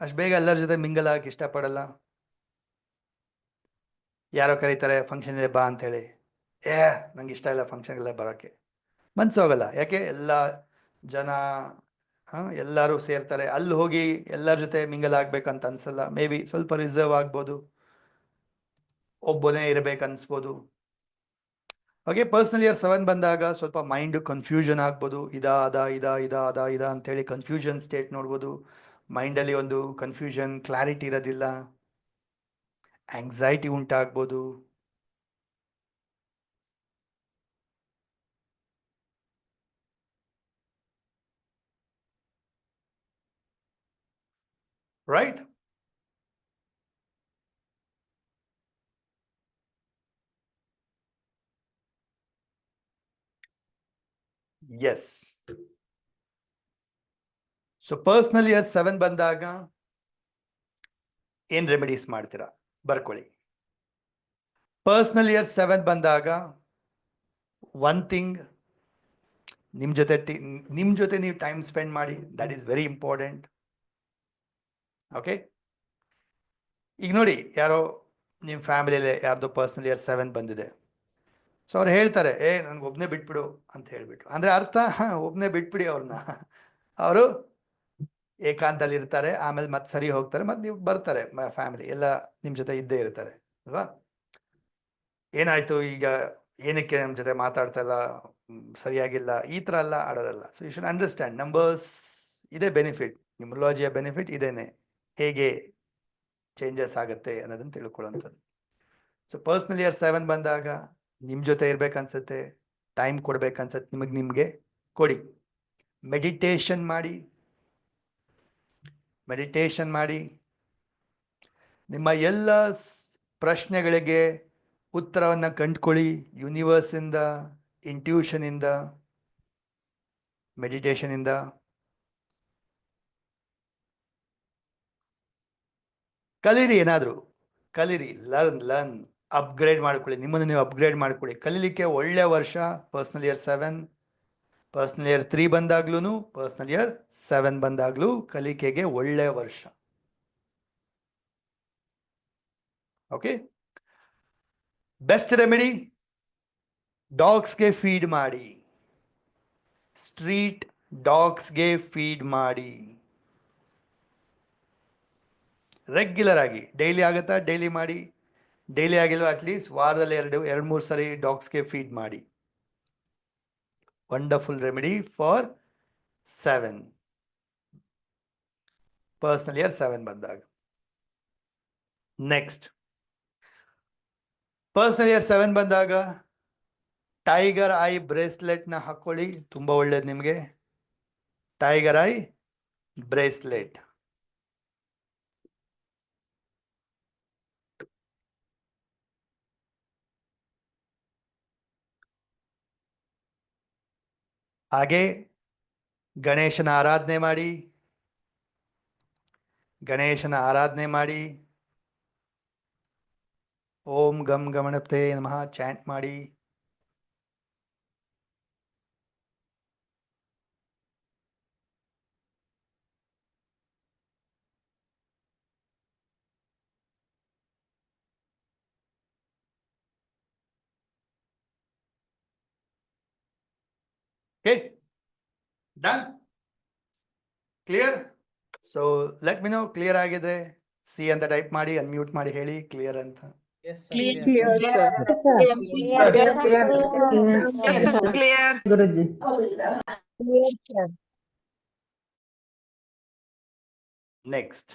ಅಷ್ಟು ಬೇಗ ಎಲ್ಲರ ಜೊತೆ ಮಿಂಗಲ್ ಆಗಕ್ಕೆ ಇಷ್ಟಪಡಲ್ಲ. ಯಾರೋ ಕರೀತಾರೆ ಫಂಕ್ಷನ್ಗೆ ಬಾ ಅಂಥೇಳಿ, ನಂಗೆ ಇಷ್ಟ ಇಲ್ಲ ಫಂಕ್ಷನ್ಗೆಲ್ಲ ಬರೋಕ್ಕೆ, ಮನ್ಸೋಗಲ್ಲ. ಯಾಕೆ? ಎಲ್ಲ ಜನ ಎಲ್ಲರೂ ಸೇರ್ತಾರೆ, ಅಲ್ಲಿ ಹೋಗಿ ಎಲ್ಲರ ಜೊತೆ ಮಿಂಗಲ್ ಆಗಬೇಕಂತ ಅನಿಸಲ್ಲ. ಮೇ ಬಿ ಸ್ವಲ್ಪ ರಿಸರ್ವ್ ಆಗ್ಬೋದು, ಒಬ್ಬನೇ ಇರಬೇಕನ್ನಿಸ್ಬೋದು. ಓಕೆ, ಪರ್ಸನಲ್ ಇಯರ್ 7 ಬಂದಾಗ ಸ್ವಲ್ಪ ಮೈಂಡು ಕನ್ಫ್ಯೂಷನ್ ಆಗ್ಬೋದು. ಇದಾ ಅಂಥೇಳಿ ಕನ್ಫ್ಯೂಷನ್ ಸ್ಟೇಟ್ ನೋಡ್ಬೋದು. ಮೈಂಡಲ್ಲಿ ಒಂದು ಕನ್ಫ್ಯೂಷನ್, ಕ್ಲಾರಿಟಿ ಇರೋದಿಲ್ಲ, ಆಂಗ್ಸೈಟಿ ಉಂಟಾಗ್ಬೋದು. Right? Yes. So personal year 7 ಬಂದಾಗ ಏನು ರೆಮಿಡೀಸ್ ಮಾಡ್ತೀರಾ? ಬರ್ಕೊಳ್ಳಿ. ಪರ್ಸನಲ್ ಇಯರ್ 7 ಬಂದಾಗ ಒನ್ ಥಿಂಗ್, ನಿಮ್ಮ ಜೊತೆ ನೀವು ಟೈಮ್ ಸ್ಪೆಂಡ್ ಮಾಡಿ. That is very important. Okay, ಈಗ ನೋಡಿ, ಯಾರೋ ನಿಮ್ಮ ಫ್ಯಾಮಿಲಿಯಲ್ಲೇ ಯಾರ್ದೋ ಪರ್ಸನಲ್ ಇಯರ್ 7 ಬಂದಿದೆ. ಸೊ ಅವ್ರು ಹೇಳ್ತಾರೆ, ನನಗೆ ಒಬ್ಬನೇ ಬಿಟ್ಬಿಡು ಅಂತ ಹೇಳಿಬಿಟ್ಟು. ಅಂದರೆ ಅರ್ಥ, ಒಬ್ಬನೇ ಬಿಟ್ಬಿಡಿ ಅವ್ರನ್ನ. ಅವರು ಏಕಾಂತದಲ್ಲಿ ಇರ್ತಾರೆ, ಆಮೇಲೆ ಮತ್ತೆ ಸರಿ ಹೋಗ್ತಾರೆ, ಮತ್ತೆ ನೀವು ಬರ್ತಾರೆ, ಫ್ಯಾಮಿಲಿ ಎಲ್ಲ ನಿಮ್ಮ ಜೊತೆ ಇದ್ದೇ ಇರ್ತಾರೆ ಅಲ್ವಾ? ಏನಾಯಿತು ಈಗ, ಏನಕ್ಕೆ ನಮ್ಮ ಜೊತೆ ಮಾತಾಡ್ತಾ ಇಲ್ಲ, ಸರಿಯಾಗಿಲ್ಲ, ಈ ಥರ ಎಲ್ಲ ಆಡೋದಲ್ಲ. So you should understand, numbers ಇದೇ ಬೆನಿಫಿಟ್, ನ್ಯೂಮರಾಲಜಿಯ ಬೆನಿಫಿಟ್ ಇದೇನೆ, ಹೇಗೆ ಚೇಂಜಸ್ ಆಗುತ್ತೆ ಅನ್ನೋದನ್ನು ತಿಳ್ಕೊಳ್ಳೋಂಥದ್ದು. ಸೊ ಪರ್ಸನಲ್ ಇಯರ್ 7 ಬಂದಾಗ ನಿಮ್ಮ ಜೊತೆ ಇರಬೇಕನ್ಸುತ್ತೆ, ಟೈಮ್ ಕೊಡ್ಬೇಕನ್ಸುತ್ತೆ, ನಿಮಗೆ ಕೊಡಿ. ಮೆಡಿಟೇಷನ್ ಮಾಡಿ. ನಿಮ್ಮ ಎಲ್ಲ ಪ್ರಶ್ನೆಗಳಿಗೆ ಉತ್ತರವನ್ನು ಕಂಡುಕೊಳ್ಳಿ. ಯೂನಿವರ್ಸಿಂದ, ಇಂಟ್ಯೂಷನಿಂದ, ಮೆಡಿಟೇಷನಿಂದ. ಕಲೀರಿ, ಏನಾದರೂ ಕಲೀರಿ. ಲರ್ನ್, ಅಪ್ಗ್ರೇಡ್ ಮಾಡ್ಕೊಳ್ಳಿ. ನಿಮ್ಮನ್ನು ನೀವು ಅಪ್ಗ್ರೇಡ್ ಮಾಡ್ಕೊಳ್ಳಿ. ಕಲೀಲಿಕ್ಕೆ ಒಳ್ಳೆಯ ವರ್ಷ ಪರ್ಸನಲ್ ಇಯರ್ 7. ಪರ್ಸನಲ್ ಇಯರ್ 3 ಬಂದಾಗ್ಲೂ, ಪರ್ಸನಲ್ ಇಯರ್ 7 ಬಂದಾಗಲೂ ಕಲಿಕೆಗೆ ಒಳ್ಳೆಯ ವರ್ಷ. ಓಕೆ, ಬೆಸ್ಟ್ ರೆಮಿಡಿ, ಡಾಗ್ಸ್ಗೆ ಫೀಡ್ ಮಾಡಿ. ಸ್ಟ್ರೀಟ್ ಡಾಗ್ಸ್ಗೆ ಫೀಡ್ ಮಾಡಿ. ರೆಗ್ಯುಲರ್ ಆಗಿ ಡೈಲಿ ಆಗುತ್ತಾ? ಡೈಲಿ ಮಾಡಿ. ಡೈಲಿ ಆಗಿಲ್ವಾ ಅಟ್ಲೀಸ್ಟ್ ವಾರದಲ್ಲಿ ಎರಡು ಮೂರು ಸರಿ ಡಾಗ್ಸ್ಗೆ ಫೀಡ್ ಮಾಡಿ. Wonderful remedy for 7 personal year 7 ಬಂದಾಗ. ನೆಕ್ಸ್ಟ್ ಪರ್ಸನಲ್ ಇಯರ್ 7 ಬಂದಾಗ ಟೈಗರ್ ಐ ಬ್ರೇಸ್ಲೆಟ್ನ ಹಾಕೊಳ್ಳಿ, ತುಂಬ ಒಳ್ಳೇದು ನಿಮಗೆ. Tiger I bracelet. ಹಾಗೆ ಗಣೇಶನ ಆರಾಧನೆ ಮಾಡಿ. ಗಣೇಶನ ಆರಾಧನೆ ಮಾಡಿ. ಓಂ ಗಂ ಗಮನಪತೆ ನಮಃ ಚಾಂಟ್ ಮಾಡಿ. Okay, done? Clear? So let me know clear ಆಗಿದ್ರೆ ಸಿ ಅಂತ ಟೈಪ್ ಮಾಡಿ, ಅನ್ಮ್ಯೂಟ್ ಮಾಡಿ ಹೇಳಿ ಕ್ಲಿಯರ್ ಅಂತ. ಕ್ಲಿಯರ್ ಗುರುಜಿ. ನೆಕ್ಸ್ಟ್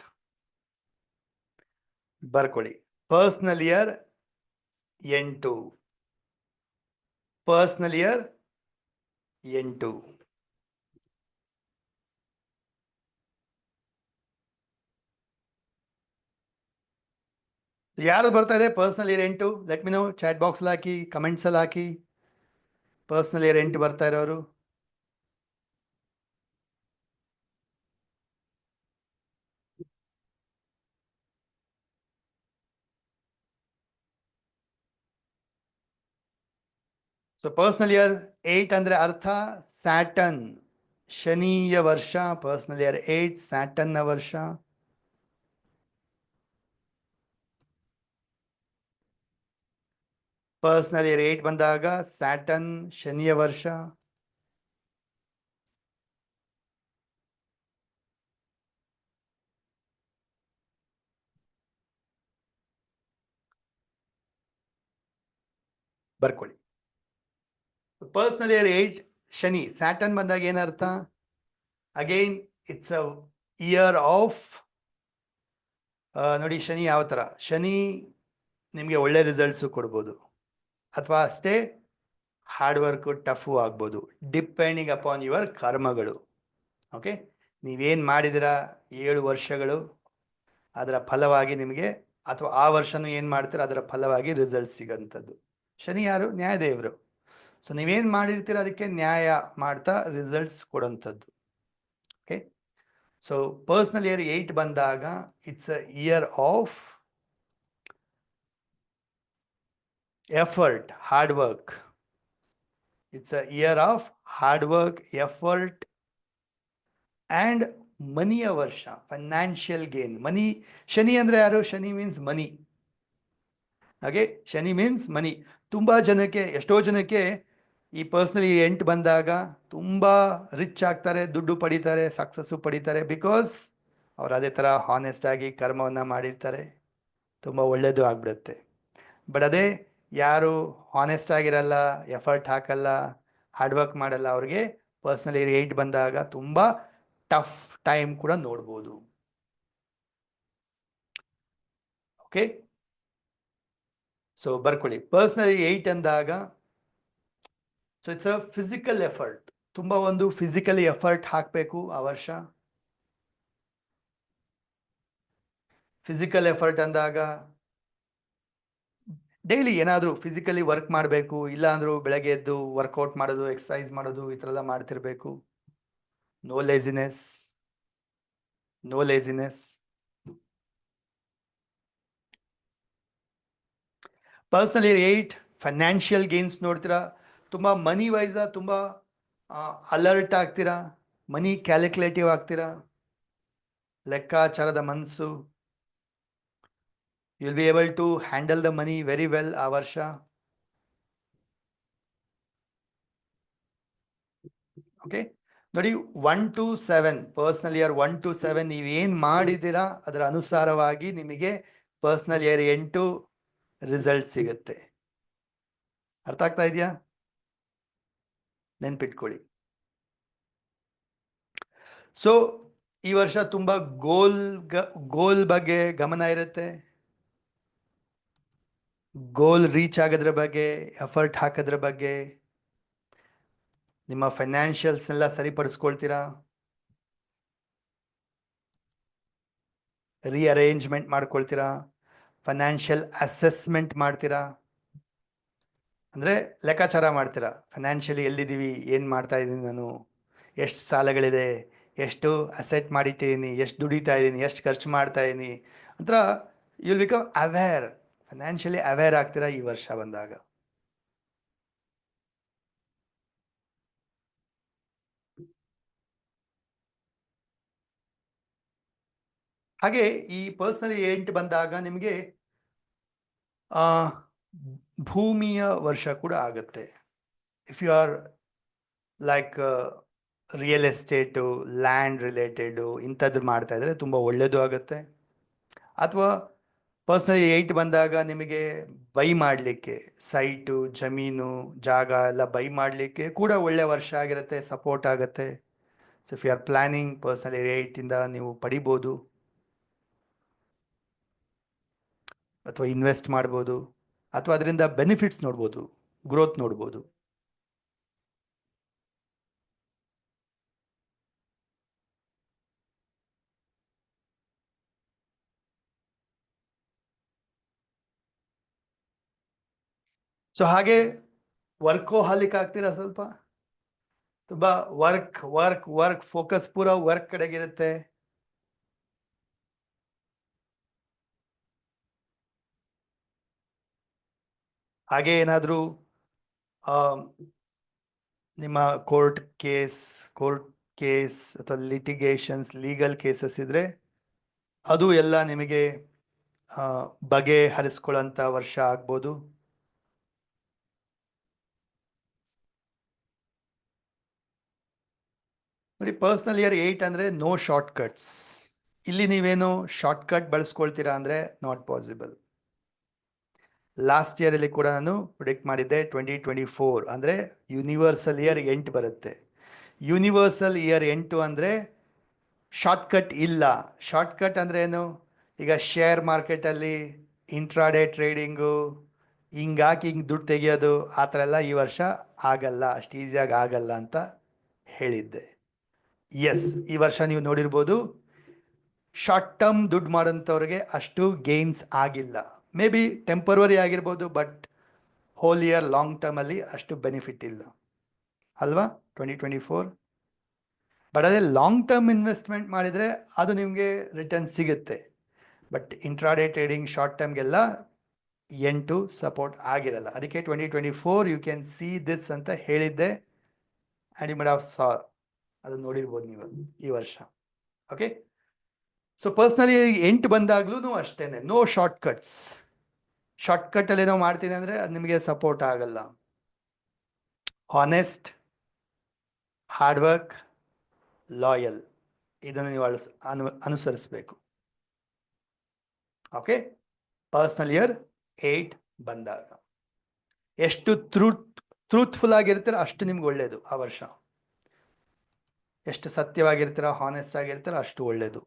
ಬರ್ಕೊಳ್ಳಿ. Personal year 8. Personal year 8. ಯಾರು ಬರ್ತಾ ಇದೆ personal year 8? Let me know, chat box ಹಾಕಿ, ಕಮೆಂಟ್ಸ್ ಅಲ್ಲಿ ಹಾಕಿ. ಪರ್ಸನಲ್ ಇಯರ್ 8 ಬರ್ತಾ ಇರೋರು. ಸೊ ಪರ್ಸನಲ್ ಇಯರ್ 8 ಅಂದ್ರೆ ಅರ್ಥ ಸ್ಯಾಟರ್ನ್, ಶನಿಯ ವರ್ಷ. ಪರ್ಸನಲ್ ಇಯರ್ 8 ಸ್ಯಾಟರ್ನ್ ನ ವರ್ಷ. ಪರ್ಸನಲ್ ಇಯರ್ 8 ಬಂದಾಗ ಸ್ಯಾಟರ್ನ್, ಶನಿಯ ವರ್ಷ. ಬರ್ಕೊಳ್ಳಿ. ಪರ್ಸನಲ್ ಇಯರ್ 8 ಶನಿ, ಸ್ಯಾಟರ್ನ್ ಬಂದಾಗ ಏನರ್ಥ? Again it's a year of, ನೋಡಿ ಶನಿ ಯಾವ ಥರ. ಶನಿ ನಿಮಗೆ ಒಳ್ಳೆ ರಿಸಲ್ಟ್ಸು ಕೊಡ್ಬೋದು, ಅಥವಾ ಅಷ್ಟೇ ಹಾರ್ಡ್ ವರ್ಕು ಟಫು ಆಗ್ಬೋದು, ಡಿಪೆಂಡಿಂಗ್ ಅಪಾನ್ ಯುವರ್ ಕರ್ಮಗಳು. ಓಕೆ, ನೀವೇನು ಮಾಡಿದಿರ 7 ವರ್ಷಗಳು ಅದರ ಫಲವಾಗಿ ನಿಮಗೆ, ಅಥವಾ ಆ ವರ್ಷನೂ ಏನು ಮಾಡ್ತೀರ ಅದರ ಫಲವಾಗಿ ರಿಸಲ್ಟ್ ಸಿಗೋಂಥದ್ದು. ಶನಿ ಯಾರು? ನ್ಯಾಯದೇವರು. ಸೊ ನೀವೇನು ಮಾಡಿರ್ತೀರ ಅದಕ್ಕೆ ನ್ಯಾಯ ಮಾಡ್ತಾ ರಿಸಲ್ಟ್ಸ್ ಕೊಡೋಂಥದ್ದು. ಓಕೆ, ಸೊ ಪರ್ಸನಲ್ ಇಯರ್ 8 ಬಂದಾಗ it's a year of effort, hard work. It's a year of hard work, effort and money ವರ್ಷ, ಫೈನಾನ್ಷಿಯಲ್ ಗೇನ್. ಮನಿ, ಶನಿ ಅಂದರೆ ಯಾರು? ಶನಿ ಮೀನ್ಸ್ ಮನಿ. ಹಾಗೆ ಶನಿ ಮೀನ್ಸ್ ಮನಿ. ತುಂಬ ಜನಕ್ಕೆ, ಎಷ್ಟೋ ಜನಕ್ಕೆ ಈ ಪರ್ಸನಲ್ ಇಯರ್ 8 ಬಂದಾಗ ತುಂಬ ರಿಚ್ ಆಗ್ತಾರೆ, ದುಡ್ಡು ಪಡಿತಾರೆ, ಸಕ್ಸಸ್ಸು ಪಡಿತಾರೆ. ಬಿಕಾಸ್ ಅವ್ರು ಅದೇ ಥರ ಹಾನೆಸ್ಟ್ ಆಗಿ ಕರ್ಮವನ್ನು ಮಾಡಿರ್ತಾರೆ, ತುಂಬ ಒಳ್ಳೆಯದು ಆಗಿಬಿಡುತ್ತೆ. ಬಟ್ ಅದೇ ಯಾರು ಹಾನೆಸ್ಟ್ ಆಗಿರಲ್ಲ, ಎಫರ್ಟ್ ಹಾಕಲ್ಲ, ಹಾರ್ಡ್ ವರ್ಕ್ ಮಾಡಲ್ಲ, ಅವ್ರಿಗೆ ಪರ್ಸನಲ್ ಇಯರ್ 8 ಬಂದಾಗ ತುಂಬ ಟಫ್ ಟೈಮ್ ಕೂಡ ನೋಡ್ಬೋದು. ಓಕೆ, ಸೊ ಬರ್ಕೊಳ್ಳಿ. ಪರ್ಸನಲ್ ಇಯರ್ 8 ಅಂದಾಗ so it's a physical effort. ತುಂಬ ಒಂದು ಫಿಸಿಕಲಿ ಎಫರ್ಟ್ ಹಾಕಬೇಕು ಆ ವರ್ಷ. ಫಿಸಿಕಲ್ ಎಫರ್ಟ್ ಅಂದಾಗ ಡೈಲಿ ಏನಾದರೂ ಫಿಸಿಕಲಿ ವರ್ಕ್ ಮಾಡಬೇಕು, ಇಲ್ಲ ಅಂದರೂ ಬೆಳಗ್ಗೆ ಎದ್ದು ವರ್ಕೌಟ್ ಮಾಡೋದು, ಎಕ್ಸಸೈಸ್ ಮಾಡೋದು, ಈ ಥರ ಎಲ್ಲ ಮಾಡ್ತಿರ್ಬೇಕು. No laziness, no laziness. Personal year 8 financial gains ನೋಡ್ತೀರಾ. ತುಂಬ ಮನಿ ವೈಸ ತುಂಬ ಅಲರ್ಟ್ ಆಗ್ತೀರಾ, ಮನಿ ಕ್ಯಾಲ್ಕುಲೇಟಿವ್ ಆಗ್ತೀರಾ, ಲೆಕ್ಕಾಚಾರದ ಮನಸ್ಸು. You will be able to handle the money very well ಆ ವರ್ಷ. ಓಕೆ, ನೋಡಿ 1 to 7 ಪರ್ಸನಲ್ ಇಯರ್ 1 to 7 ನೀವೇನ್ ಮಾಡಿದ್ದೀರಾ ಅದರ ಅನುಸಾರವಾಗಿ ನಿಮಗೆ ಪರ್ಸನಲ್ ಇಯರ್ 8 ರಿಸಲ್ಟ್ ಸಿಗುತ್ತೆ. ಅರ್ಥ ಆಗ್ತಾ ಇದೆಯಾ? ನೆನ್ಪಿಟ್ಕೊಳ್ಳಿ. ಸೊ ಈ ವರ್ಷ ತುಂಬಾ ಗೋಲ್ ಬಗ್ಗೆ ಗಮನ ಇರುತ್ತೆ. ಗೋಲ್ ರೀಚ್ ಆಗೋದ್ರ ಬಗ್ಗೆ, ಎಫರ್ಟ್ ಹಾಕೋದ್ರ ಬಗ್ಗೆ, ನಿಮ್ಮ ಫೈನಾನ್ಷಿಯಲ್ಸ್ ಎಲ್ಲ ಸರಿಪಡಿಸ್ಕೊಳ್ತೀರಾ, ರೀಅರೇಂಜ್ಮೆಂಟ್ ಮಾಡ್ಕೊಳ್ತೀರಾ, ಫೈನಾನ್ಷಿಯಲ್ ಅಸೆಸ್ಮೆಂಟ್ ಮಾಡ್ತೀರಾ, ಅಂದರೆ ಲೆಕ್ಕಾಚಾರ ಮಾಡ್ತೀರಾ. ಫೈನಾನ್ಷಿಯಲಿ ಎಲ್ಲಿದ್ದೀವಿ, ಏನು ಮಾಡ್ತಾ ಇದ್ದೀನಿ ನಾನು, ಎಷ್ಟು ಸಾಲಗಳಿದೆ, ಎಷ್ಟು ಅಸೆಟ್ ಮಾಡಿಟ್ಟಿದ್ದೀನಿ, ಎಷ್ಟು ದುಡಿತಾ ಇದ್ದೀನಿ, ಎಷ್ಟು ಖರ್ಚು ಮಾಡ್ತಾ ಇದ್ದೀನಿ ಅಂತ you will become aware. Financially aware ಆಗ್ತೀರಾ ಈ ವರ್ಷ ಬಂದಾಗ. ಹಾಗೆ ಈ ಪರ್ಸನಲ್ 8 ಬಂದಾಗ ನಿಮಗೆ ಭೂಮಿಯ ವರ್ಷ ಕೂಡ ಆಗುತ್ತೆ. If you are like real estate, land related ಇಂಥದ್ದು ಮಾಡ್ತಾ ಇದ್ರೆ ತುಂಬ ಒಳ್ಳೆಯದು ಆಗುತ್ತೆ. ಅಥವಾ ಪರ್ಸನಲ್ 8 ಬಂದಾಗ ನಿಮಗೆ ಬೈ ಮಾಡಲಿಕ್ಕೆ ಸೈಟು, ಜಮೀನು, ಜಾಗ ಎಲ್ಲ ಬೈ ಮಾಡಲಿಕ್ಕೆ ಕೂಡ ಒಳ್ಳೆ ವರ್ಷ ಆಗಿರುತ್ತೆ, ಸಪೋರ್ಟ್ ಆಗುತ್ತೆ. So if you are planning personal 8ಇಂದ ನೀವು ಪಡಿಬೋದು, ಅಥವಾ ಇನ್ವೆಸ್ಟ್ ಮಾಡ್ಬೋದು, ಅಥವಾ ಅದರಿಂದ ಬೆನಿಫಿಟ್ಸ್ ನೋಡ್ಬೋದು, ಗ್ರೋತ್ ನೋಡ್ಬೋದು. ಸೊ ಹಾಗೆ ವರ್ಕೋಹಾಲಿಕ್ ಆಗ್ತೀರಾ, ಸ್ವಲ್ಪ ತುಂಬ ವರ್ಕ್ ಫೋಕಸ್ ಪೂರ ವರ್ಕ್ ಕಡೆಗಿರುತ್ತೆ. ಹಾಗೆ ಏನಾದರೂ ನಿಮ್ಮ ಕೋರ್ಟ್ ಕೇಸ್ ಅಥವಾ ಲಿಟಿಗೇಷನ್ಸ್, ಲೀಗಲ್ ಕೇಸಸ್ ಇದ್ರೆ ಅದು ಎಲ್ಲ ನಿಮಗೆ ಬಗೆಹರಿಸ್ಕೊಳ್ಳೋಂಥ ವರ್ಷ ಆಗ್ಬೋದು. ನೋಡಿ, ಪರ್ಸನಲ್ ಇಯರ್ 8 ಅಂದರೆ ನೋ ಶಾರ್ಟ್ ಕಟ್ಸ್. ಇಲ್ಲಿ ನೀವೇನು ಶಾರ್ಟ್ ಕಟ್ ಬಳಸ್ಕೊಳ್ತೀರಾ ಅಂದರೆ ನಾಟ್ ಪಾಸಿಬಲ್. ಲಾಸ್ಟ್ ಇಯರಲ್ಲಿ ಕೂಡ ನಾನು ಪ್ರಿಡಿಕ್ಟ್ ಮಾಡಿದ್ದೆ 2024 ಅಂದರೆ ಯೂನಿವರ್ಸಲ್ ಇಯರ್ 8 ಬರುತ್ತೆ. ಯೂನಿವರ್ಸಲ್ ಇಯರ್ 8 ಅಂದರೆ ಶಾರ್ಟ್ಕಟ್ ಇಲ್ಲ. ಶಾರ್ಟ್ಕಟ್ ಅಂದರೆ ಏನು? ಈಗ ಶೇರ್ ಮಾರ್ಕೆಟಲ್ಲಿ ಇಂಟ್ರಾಡೇ ಟ್ರೇಡಿಂಗು, ಹಿಂಗಾಕಿ ಹಿಂಗೆ ದುಡ್ಡು ತೆಗಿಯೋದು, ಆ ಥರ ಎಲ್ಲ ಈ ವರ್ಷ ಆಗಲ್ಲ, ಅಷ್ಟು ಈಸಿಯಾಗಿ ಆಗಲ್ಲ ಅಂತ ಹೇಳಿದ್ದೆ. ಎಸ್, ಈ ವರ್ಷ ನೀವು ನೋಡಿರ್ಬೋದು, ಶಾರ್ಟ್ ಟರ್ಮ್ ದುಡ್ಡು ಮಾಡೋಂಥವ್ರಿಗೆ ಅಷ್ಟು ಗೇನ್ಸ್ ಆಗಿಲ್ಲ. ಮೇ ಬಿ ಟೆಂಪರರಿ ಆಗಿರ್ಬೋದು, ಬಟ್ ಹೋಲ್ ಇಯರ್ ಲಾಂಗ್ ಟರ್ಮಲ್ಲಿ ಅಷ್ಟು ಬೆನಿಫಿಟ್ ಇಲ್ಲ ಅಲ್ವಾ 2024. ಬಟ್ ಅದೇ ಲಾಂಗ್ ಟರ್ಮ್ ಇನ್ವೆಸ್ಟ್ಮೆಂಟ್ ಮಾಡಿದರೆ ಅದು ನಿಮಗೆ ರಿಟರ್ನ್ ಸಿಗುತ್ತೆ. ಬಟ್ ಇಂಟ್ರಾಡೇ ಟ್ರೇಡಿಂಗ್ ಶಾರ್ಟ್ ಟರ್ಮ್ಗೆಲ್ಲ 8 ಸಪೋರ್ಟ್ ಆಗಿರಲ್ಲ. ಅದಕ್ಕೆ 2024 ಯು ಕ್ಯಾನ್ ಸಿ ದಿಸ್ ಅಂತ ಹೇಳಿದ್ದೆ. And you might have saw, ಅದನ್ನು ನೋಡಿರ್ಬೋದು ನೀವು ಈ ವರ್ಷ. ಓಕೆ, ಸೊ ಪರ್ಸ್ನಲಿ 8 ಬಂದಾಗ್ಲೂ ಅಷ್ಟೇ, ನೋ ಶಾರ್ಟ್ ಕಟ್ಸ್. ಶಾರ್ಟ್ಕಟ್ಟಲ್ಲಿ ಏನೋ ಮಾಡ್ತೀನಿ ಅಂದರೆ ಅದು ನಿಮಗೆ ಸಪೋರ್ಟ್ ಆಗಲ್ಲ. ಹಾನೆಸ್ಟ್, ಹಾರ್ಡ್ ವರ್ಕ್, ಲಾಯಲ್, ಇದನ್ನು ನೀವು ಅನುಸರಿಸಬೇಕು. ಓಕೆ, ಪರ್ಸನಲ್ ಇಯರ್ 8 ಬಂದಾಗ ಎಷ್ಟು ಟ್ರೂತ್ಫುಲ್ ಆಗಿರ್ತೀರ ಅಷ್ಟು ನಿಮ್ಗೆ ಒಳ್ಳೆಯದು ಆ ವರ್ಷ. ಎಷ್ಟು ಸತ್ಯವಾಗಿರ್ತೀರ, ಹಾನೆಸ್ಟ್ ಆಗಿರ್ತೀರ ಅಷ್ಟು ಒಳ್ಳೆಯದು.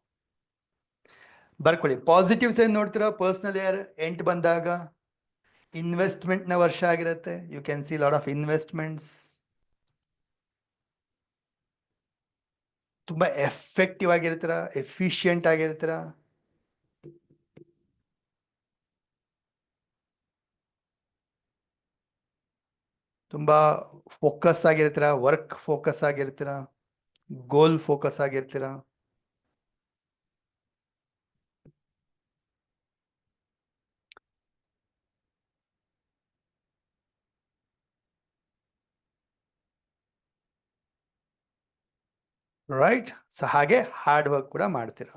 ಬರ್ಕೊಳ್ಳಿ. ಪಾಸಿಟಿವ್ಸ್ ಏನು ನೋಡ್ತೀರಾ ಪರ್ಸನಲ್ ಇಯರ್ 8 ಬಂದಾಗ? ಇನ್ವೆಸ್ಟ್ಮೆಂಟ್ನ ವರ್ಷ ಆಗಿರುತ್ತೆ. You can see lot of investments. ತುಂಬ ಎಫೆಕ್ಟಿವ್ ಆಗಿರ್ತೀರ, ಎಫಿಷಿಯೆಂಟ್ ಆಗಿರ್ತೀರ. ತುಂಬ ಫೋಕಸ್ ಆಗಿರ್ತೀರ, ವರ್ಕ್ ಫೋಕಸ್ ಆಗಿರ್ತೀರ, ಗೋಲ್ ಫೋಕಸ್ ಆಗಿರ್ತೀರ. ರೈಟ್. ಸೊ ಹಾಗೆ ಹಾರ್ಡ್ ವರ್ಕ್ ಕೂಡ ಮಾಡ್ತೀರಾ.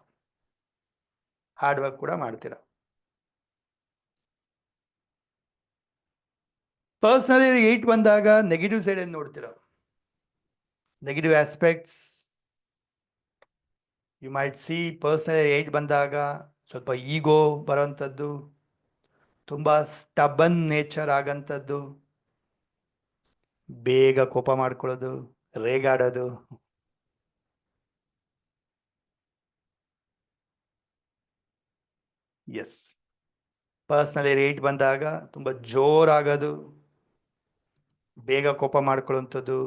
ಪರ್ಸನಲಿ 8 ಬಂದಾಗ ನೆಗೆಟಿವ್ ಸೈಡ್ ಏನು ನೋಡ್ತೀರಾ? Negative aspects you might see personal 8 ಬಂದಾಗ ಸ್ವಲ್ಪ ಈಗೋ ಬರೋಂಥದ್ದು, ತುಂಬ ಸ್ಟಬನ್ ನೇಚರ್ ಆಗಂಥದ್ದು, ಬೇಗ ಕೋಪ ಮಾಡ್ಕೊಳ್ಳೋದು, ರೇಗಾಡೋದು. ಎಸ್, ಪರ್ಸನಲ್ 8 ಬಂದಾಗ ತುಂಬ ಜೋರಾಗೋದು, ಬೇಗ ಕೋಪ ಮಾಡ್ಕೊಳ್ಳೋಂಥದ್ದು,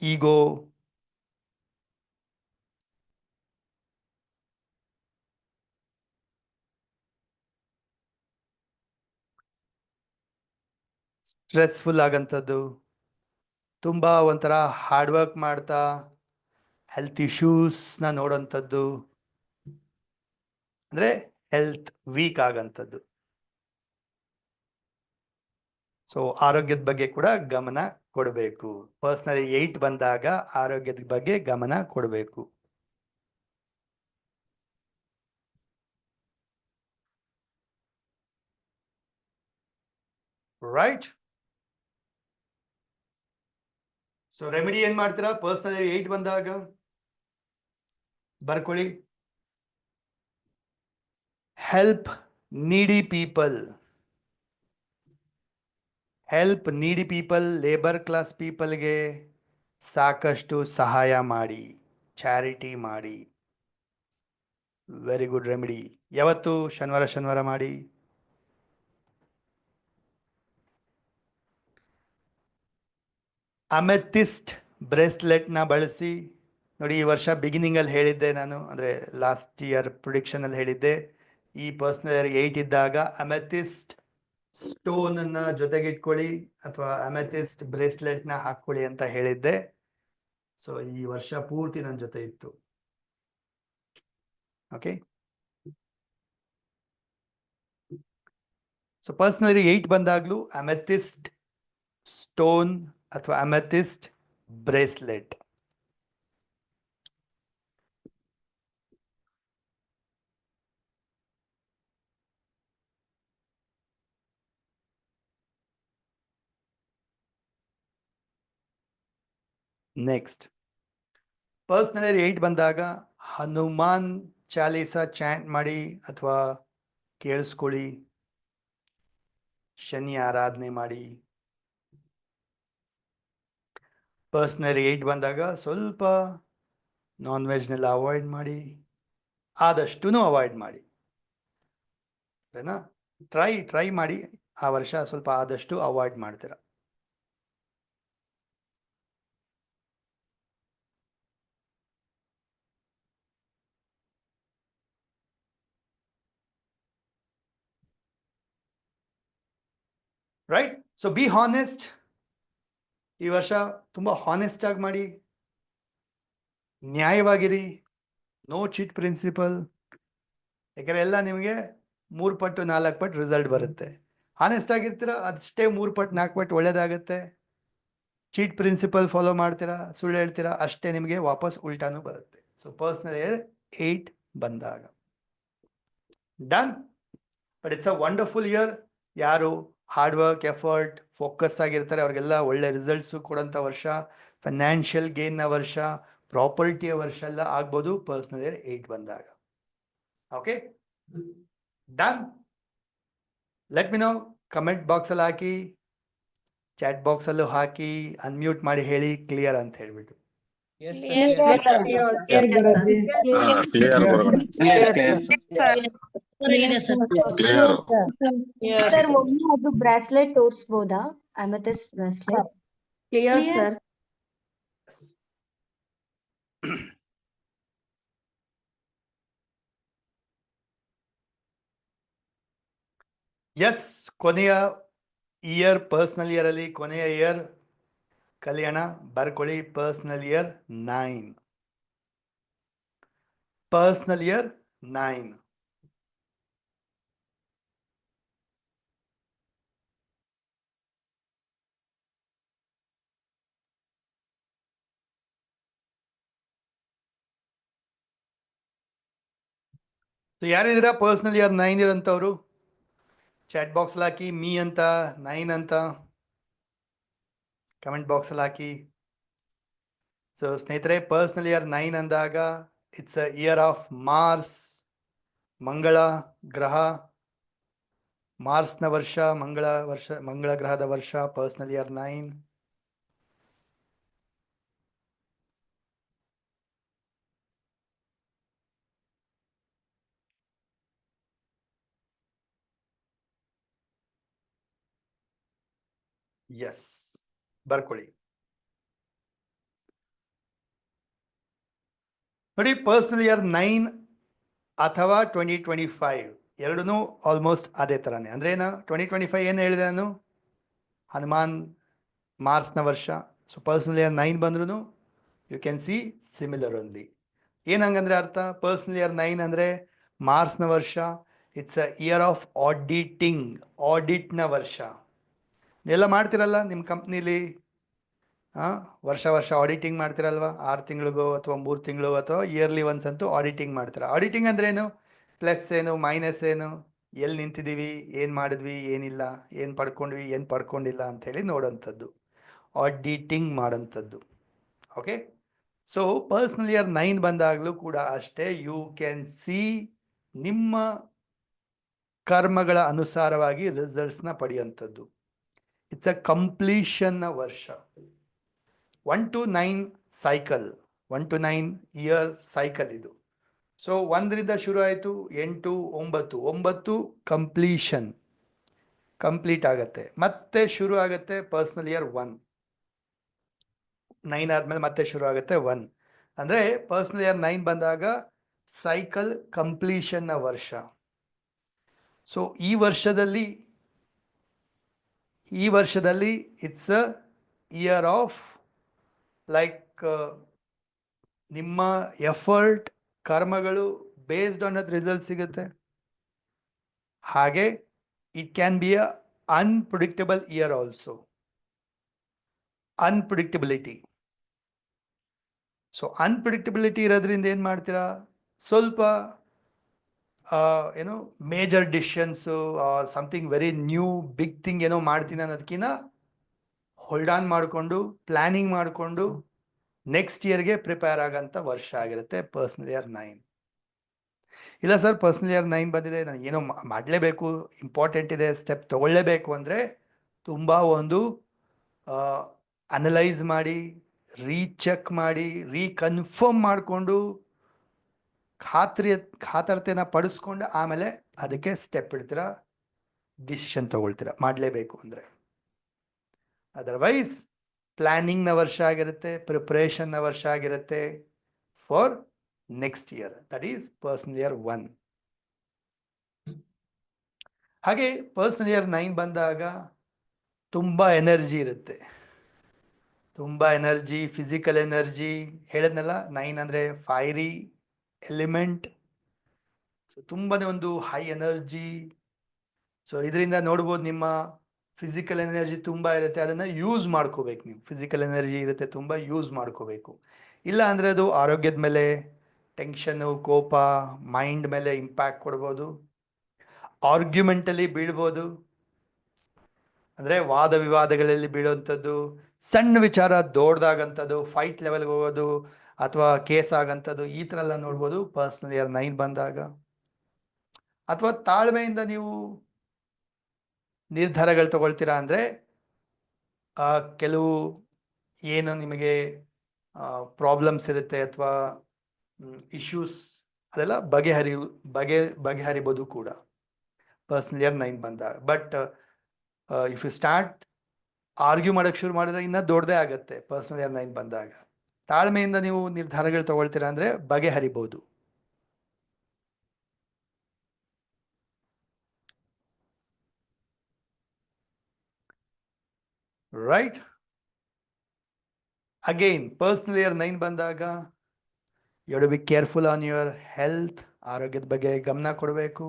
ಈಗೋ, ಸ್ಟ್ರೆಸ್ಫುಲ್ ಆಗಂಥದ್ದು, ತುಂಬ ಒಂಥರ ಹಾರ್ಡ್ ವರ್ಕ್ ಮಾಡ್ತಾ ಹೆಲ್ತ್ ಇಶ್ಯೂಸ್ನ ನೋಡೋಂಥದ್ದು, ಅಂದರೆ ಹೆಲ್ತ್ ವೀಕ್ ಆಗಂಥದ್ದು. ಸೊ ಆರೋಗ್ಯದ ಬಗ್ಗೆ ಕೂಡ ಗಮನ ಕೊಡಬೇಕು. ಪರ್ಸನಲ್ 8 ಬಂದಾಗ ಆರೋಗ್ಯದ ಬಗ್ಗೆ ಗಮನ ಕೊಡಬೇಕು. ರೈಟ್. ಸೊ ರೆಮಿಡಿ ಏನ್ ಮಾಡ್ತೀರಾ ಪರ್ಸನಲ್ 8 ಬಂದಾಗ? ಬರ್ಕೊಳ್ಳಿ. ಹೆಲ್ಪ್ ನೀಡಿ ಪೀಪಲ್. ಹೆಲ್ಪ್ ನೀಡಿ ಪೀಪಲ್, ಲೇಬರ್ ಕ್ಲಾಸ್ ಪೀಪಲ್ಗೆ ಸಾಕಷ್ಟು ಸಹಾಯ ಮಾಡಿ, ಚಾರಿಟಿ ಮಾಡಿ. Very good remedy. ಯಾವತ್ತು? ಶನಿವಾರ ಮಾಡಿ. ಅಮೆಥಿಸ್ಟ್ ಬ್ರೇಸ್ಲೆಟ್ನ ಬಳಸಿ. ನೋಡಿ, ಈ ವರ್ಷ ಬಿಗಿನಿಂಗಲ್ಲಿ ಹೇಳಿದ್ದೆ ನಾನು, ಅಂದರೆ ಲಾಸ್ಟ್ ಇಯರ್ ಪ್ರಿಡಿಕ್ಷನಲ್ಲಿ ಹೇಳಿದ್ದೆ, ಈ ಪರ್ಸನಲ್ 8 ಇದ್ದಾಗ ಅಮೆಥಿಸ್ಟ್ ಸ್ಟೋನನ್ನು ಜೊತೆಗಿಟ್ಕೊಳ್ಳಿ ಅಥವಾ ಅಮೆಥಿಸ್ಟ್ ಬ್ರೇಸ್ಲೆಟ್ನ ಹಾಕ್ಕೊಳ್ಳಿ ಅಂತ ಹೇಳಿದ್ದೆ. ಸೊ ಈ ವರ್ಷ ಪೂರ್ತಿ ನನ್ನ ಜೊತೆ ಇತ್ತು. ಓಕೆ. ಸೊ ಪರ್ಸನಲ್ 8 ಬಂದಾಗಲೂ ಅಮೆಥಿಸ್ಟ್ ಸ್ಟೋನ್ ಅಥವಾ ಅಮೆಥಿಸ್ಟ್ ಬ್ರೇಸ್ಲೆಟ್. ನೆಕ್ಸ್ಟ್, ಪರ್ಸನಲ್ 8 ಬಂದಾಗ ಹನುಮಾನ್ ಚಾಲೀಸ ಚಾಂಟ್ ಮಾಡಿ ಅಥವಾ ಕೇಳಿಸ್ಕೊಳ್ಳಿ, ಶನಿ ಆರಾಧನೆ ಮಾಡಿ. ಪರ್ಸನಲ್ 8 ಬಂದಾಗ ಸ್ವಲ್ಪ ನಾನ್ ವೆಜ್ನೆಲ್ಲ ಅವಾಯ್ಡ್ ಮಾಡಿ, ಆದಷ್ಟು ಅವಾಯ್ಡ್ ಮಾಡಿ. ಸರಿನಾ? ಟ್ರೈ ಮಾಡಿ ಆ ವರ್ಷ ಸ್ವಲ್ಪ ಆದಷ್ಟು ಅವಾಯ್ಡ್ ಮಾಡ್ತೀರಾ. ರೈಟ್. So be honest. ಈ ವರ್ಷ ತುಂಬ ಹಾನೆಸ್ಟ್ ಆಗಿ ಮಾಡಿ, ನ್ಯಾಯವಾಗಿರಿ, ನೋ ಚೀಟ್ ಪ್ರಿನ್ಸಿಪಲ್. ಯಾಕಂದರೆ ಎಲ್ಲ ನಿಮಗೆ 3 ಪಟ್ಟು 4 ಪಟ್ಟು ರಿಸಲ್ಟ್ ಬರುತ್ತೆ. ಹಾನೆಸ್ಟ್ ಆಗಿರ್ತೀರ, ಅಷ್ಟೇ 3 ಪಟ್ಟು 4 ಪಟ್ಟು ಒಳ್ಳೇದಾಗುತ್ತೆ. ಚೀಟ್ ಪ್ರಿನ್ಸಿಪಲ್ ಫಾಲೋ ಮಾಡ್ತೀರಾ, ಸುಳ್ಳು ಹೇಳ್ತೀರಾ, ಅಷ್ಟೇ ನಿಮಗೆ ವಾಪಸ್ ಉಲ್ಟಾನು ಬರುತ್ತೆ. ಸೊ ಪರ್ಸನಲ್ 8 ಬಂದಾಗ done. But it's a wonderful year. ಯಾರು ಹಾರ್ಡ್ ವರ್ಕ್, ಎಫರ್ಟ್, ಫೋಕಸ್ ಆಗಿರ್ತಾರೆ ಅವ್ರಿಗೆಲ್ಲ ಒಳ್ಳೆ ರಿಸಲ್ಟ್ಸು ಕೊಡೋಂಥ ವರ್ಷ, ಫೈನಾನ್ಷಿಯಲ್ ಗೇನ್ನ ವರ್ಷ, ಪ್ರಾಪರ್ಟಿಯ ವರ್ಷ ಎಲ್ಲ ಆಗ್ಬೋದು ಪರ್ಸನಲ್ 8 ಬಂದಾಗ. Okay, done. Let me no, comment ಬಾಕ್ಸಲ್ಲಿ ಹಾಕಿ, ಚಾಟ್ ಬಾಕ್ಸಲ್ಲೂ ಹಾಕಿ, ಅನ್ಮ್ಯೂಟ್ ಮಾಡಿ ಹೇಳಿ ಕ್ಲಿಯರ್ ಅಂತ ಹೇಳ್ಬಿಟ್ಟು. ಸರ್ ಒಮ್ಮೆ ಅದು ಬ್ರಾಸ್ಲೆಟ್ ತೋರಿಸಬಹುದಾ? Amethyst bracelet. Clear sir. Yes, ಕೊನೆಯ ಇಯರ್, ಪರ್ಸನಲ್ ಇಯರ್ ಅಲ್ಲಿ ಕೊನೆಯ ಇಯರ್ ಕಲ್ಯಾಣ. ಬರ್ಕೊಳ್ಳಿ ಪರ್ಸನಲ್ ಇಯರ್ 9. Personal year 9. ಯಾರಿದ್ದೀರಾ ಪರ್ಸನಲ್ ಇಯರ್ 9 ಇರೋಂಥವ್ರು? ಚಾಟ್ ಬಾಕ್ಸಲ್ಲಿ ಹಾಕಿ ಮೀ ಅಂತ, 9 ಅಂತ ಕಮೆಂಟ್ ಬಾಕ್ಸಲ್ಲಿ ಹಾಕಿ. ಸೊ ಸ್ನೇಹಿತರೆ, ಪರ್ಸನಲ್ ಇಯರ್ 9 ಅಂದಾಗ it's a year of Mars, ಮಂಗಳ ಗ್ರಹ, ಮಾರ್ಸ್ನ ವರ್ಷ, ಮಂಗಳ ಗ್ರಹದ ವರ್ಷ, ಪರ್ಸನಲ್ ಇಯರ್ 9. ಎಸ್, ಬರ್ಕೊಳ್ಳಿ. ನೋಡಿ, ಪರ್ಸನಲ್ ಇಯರ್ 9 ಅಥವಾ 2025 ಎರಡೂ ಆಲ್ಮೋಸ್ಟ್ ಅದೇ ಥರನೇ. ಅಂದ್ರೆ ಏನು 2025 ಏನು ಹೇಳಿದೆ ನಾನು? ಹನುಮಾನ್ ಮಾರ್ಸ್ನ ವರ್ಷ. ಸೊ ಪರ್ಸನಲ್ ಇಯರ್ 9 ಬಂದ್ರೂ you can see similar only. ಏನಂಗಂದ್ರೆ ಅರ್ಥ? ಪರ್ಸನಲ್ ಇಯರ್ 9 ಅಂದರೆ ಮಾರ್ಸ್ನ ವರ್ಷ. It's a year of auditing, ಆಡಿಟ್ನ ವರ್ಷ. ಎಲ್ಲ ಮಾಡ್ತಿರಲ್ಲ ನಿಮ್ಮ ಕಂಪ್ನೀಲಿ, ವರ್ಷ ಆಡಿಟಿಂಗ್ ಮಾಡ್ತಿರಲ್ವ? 6 ತಿಂಗಳಿಗೋ ಅಥವಾ 3 ತಿಂಗಳು ಅಥವಾ ಇಯರ್ಲಿ ಒನ್ಸ್ ಅಂತೂ ಆಡಿಟಿಂಗ್ ಮಾಡ್ತಾರೆ. ಆಡಿಟಿಂಗ್ ಅಂದ್ರೆ ಏನು? ಪ್ಲಸ್ ಏನು, ಮೈನಸ್ ಏನು, ಎಲ್ಲಿ ನಿಂತಿದ್ದೀವಿ, ಏನು ಮಾಡಿದ್ವಿ, ಏನಿಲ್ಲ, ಏನು ಪಡ್ಕೊಂಡ್ವಿ, ಏನು ಪಡ್ಕೊಂಡಿಲ್ಲ ಅಂಥೇಳಿ ನೋಡೋಂಥದ್ದು, ಆಡಿಟಿಂಗ್ ಮಾಡೋಂಥದ್ದು. ಓಕೆ. ಸೊ ಪರ್ಸನಲ್ ಇಯರ್ 9 ಬಂದಾಗಲೂ ಕೂಡ ಅಷ್ಟೇ, ಯು ಕ್ಯಾನ್ ಸಿ ನಿಮ್ಮ ಕರ್ಮಗಳ ಅನುಸಾರವಾಗಿ ರಿಸಲ್ಟ್ಸ್ನ ಪಡೆಯುವಂಥದ್ದು. ಇಟ್ಸ್ ಅ ಕಂಪ್ಲೀಷನ್ನ ವರ್ಷ. 1 to 9 cycle, 1 to 9 year cycle ಇದು. ಸೊ 1ರಿಂದ ಶುರು ಆಯಿತು, 8, 9 ಕಂಪ್ಲೀಷನ್, ಕಂಪ್ಲೀಟ್ ಆಗತ್ತೆ. ಮತ್ತೆ ಶುರು ಆಗುತ್ತೆ ಪರ್ಸನಲ್ ಇಯರ್ 1. 9 ಆದಮೇಲೆ ಮತ್ತೆ ಶುರು ಆಗುತ್ತೆ 1. ಅಂದರೆ ಪರ್ಸನಲ್ ಇಯರ್ 9 ಬಂದಾಗ ಸೈಕಲ್ ಕಂಪ್ಲೀಷನ್ನ ವರ್ಷ. ಸೊ ಈ ವರ್ಷದಲ್ಲಿ it's a year of like ನಿಮ್ಮ ಎಫರ್ಟ್, ಕರ್ಮಗಳು ಬೇಸ್ಡ್ ಆನ್ ಅದು ರಿಸಲ್ಟ್ ಸಿಗುತ್ತೆ. ಹಾಗೆ it can be a unpredictable year also. Unpredictability. So unpredictability ಇರೋದ್ರಿಂದ ಏನು ಮಾಡ್ತೀರಾ? ಸ್ವಲ್ಪ ಏನೋ major decisions or something very new big thing ಏನೋ ಮಾಡ್ತೀನಿ ಅನ್ನೋದಕ್ಕಿಂತ ಹೋಲ್ಡ್ ಆನ್ ಮಾಡಿಕೊಂಡು, ಪ್ಲ್ಯಾನಿಂಗ್ ಮಾಡಿಕೊಂಡು ನೆಕ್ಸ್ಟ್ ಇಯರ್ಗೆ ಪ್ರಿಪೇರ್ ಆಗೋಂಥ ವರ್ಷ ಆಗಿರುತ್ತೆ ಪರ್ಸನಲ್ ಇಯರ್ 9. ಇಲ್ಲ ಸರ್, ಪರ್ಸನಲ್ ಇಯರ್ 9 ಬಂದಿದೆ, ನಾನು ಏನೋ ಮಾಡಲೇಬೇಕು, ಇಂಪಾರ್ಟೆಂಟ್ ಇದೆ, ಸ್ಟೆಪ್ ತೊಗೊಳ್ಳೇಬೇಕು ಅಂದರೆ ತುಂಬ ಒಂದು ಅನಲೈಸ್ ಮಾಡಿ, ರೀಚೆಕ್ ಮಾಡಿ, ರೀಕನ್ಫರ್ಮ್ ಮಾಡಿಕೊಂಡು, ಖಾತರತೆನ ಪಡಿಸ್ಕೊಂಡು ಆಮೇಲೆ ಅದಕ್ಕೆ ಸ್ಟೆಪ್ ಇಡ್ತೀರಾ, ಡಿಸಿಷನ್ ತೊಗೊಳ್ತೀರಾ ಮಾಡಲೇಬೇಕು ಅಂದರೆ. ಅದರ್ವೈಸ್ ಪ್ಲ್ಯಾನಿಂಗ್ನ ವರ್ಷ ಆಗಿರುತ್ತೆ, ಪ್ರಿಪ್ರೇಷನ್ನ ವರ್ಷ ಆಗಿರುತ್ತೆ for next year, that is personal year 1. ಹಾಗೆ ಪರ್ಸನಲ್ ಇಯರ್ 9 ಬಂದಾಗ ತುಂಬ ಎನರ್ಜಿ ಇರುತ್ತೆ, ತುಂಬ ಎನರ್ಜಿ, ಫಿಸಿಕಲ್ ಎನರ್ಜಿ. ಹೇಳಿದ್ನಲ್ಲ, 9 ಅಂದರೆ ಫೈರಿ ಎಲಿಮೆಂಟ್. ಸೊ ತುಂಬನೇ ಒಂದು ಹೈ ಎನರ್ಜಿ. ಸೊ ಇದರಿಂದ ನೋಡ್ಬೋದು ನಿಮ್ಮ ಫಿಸಿಕಲ್ ಎನರ್ಜಿ ತುಂಬ ಇರುತ್ತೆ, ಅದನ್ನು ಯೂಸ್ ಮಾಡ್ಕೋಬೇಕು ನೀವು. ಫಿಸಿಕಲ್ ಎನರ್ಜಿ ಇರುತ್ತೆ ತುಂಬ, ಯೂಸ್ ಮಾಡ್ಕೋಬೇಕು. ಇಲ್ಲ ಅಂದರೆ ಅದು ಆರೋಗ್ಯದ ಮೇಲೆ ಟೆನ್ಷನ್ನು, ಕೋಪ, ಮೈಂಡ್ ಮೇಲೆ ಇಂಪ್ಯಾಕ್ಟ್ ಕೊಡ್ಬೋದು. ಆರ್ಗ್ಯುಮೆಂಟಲ್ಲಿ ಬೀಳ್ಬೋದು, ಅಂದರೆ ವಾದ ವಿವಾದಗಳಲ್ಲಿ ಬೀಳುವಂಥದ್ದು, ಸಣ್ಣ ವಿಚಾರ ದೊಡ್ಡದಾಗಂಥದ್ದು, ಫೈಟ್ ಲೆವೆಲ್ಗೆ ಹೋಗೋದು ಅಥವಾ ಕೇಸ್ ಆಗಂಥದ್ದು, ಈ ಥರ ಎಲ್ಲ ನೋಡ್ಬೋದು ಪರ್ಸನಲ್ ಇಯರ್ 9 ಬಂದಾಗ. ಅಥವಾ ತಾಳ್ಮೆಯಿಂದ ನೀವು ನಿರ್ಧಾರಗಳು ತಗೊಳ್ತೀರಾ ಅಂದರೆ ಕೆಲವು ಏನು ನಿಮಗೆ ಪ್ರಾಬ್ಲಮ್ಸ್ ಇರುತ್ತೆ ಅಥವಾ ಇಶ್ಯೂಸ್, ಅದೆಲ್ಲ ಬಗೆಹರಿಬೋದು ಕೂಡ ಪರ್ಸನಲ್ ಇಯರ್ 9 ಬಂದಾಗ. But if you start argue ಮಾಡೋಕ್ಕೆ ಶುರು ಮಾಡಿದ್ರೆ ಇನ್ನೂ ದೊಡ್ಡದೇ ಆಗುತ್ತೆ ಪರ್ಸನಲ್ ಇಯರ್ 9 ಬಂದಾಗ. ತಾಳ್ಮೆಯಿಂದ ನೀವು ನಿರ್ಧಾರಗಳು ತಗೊಳ್ತೀರಾ ಅಂದರೆ ಬಗೆಹರಿಬೋದು. ರೈಟ್. ಅಗೈನ್ ಪರ್ಸನಲ್ ಇಯರ್ 9 ಬಂದಾಗ you have to be careful on your health. ಆರೋಗ್ಯದ ಬಗ್ಗೆ ಗಮನ ಕೊಡಬೇಕು.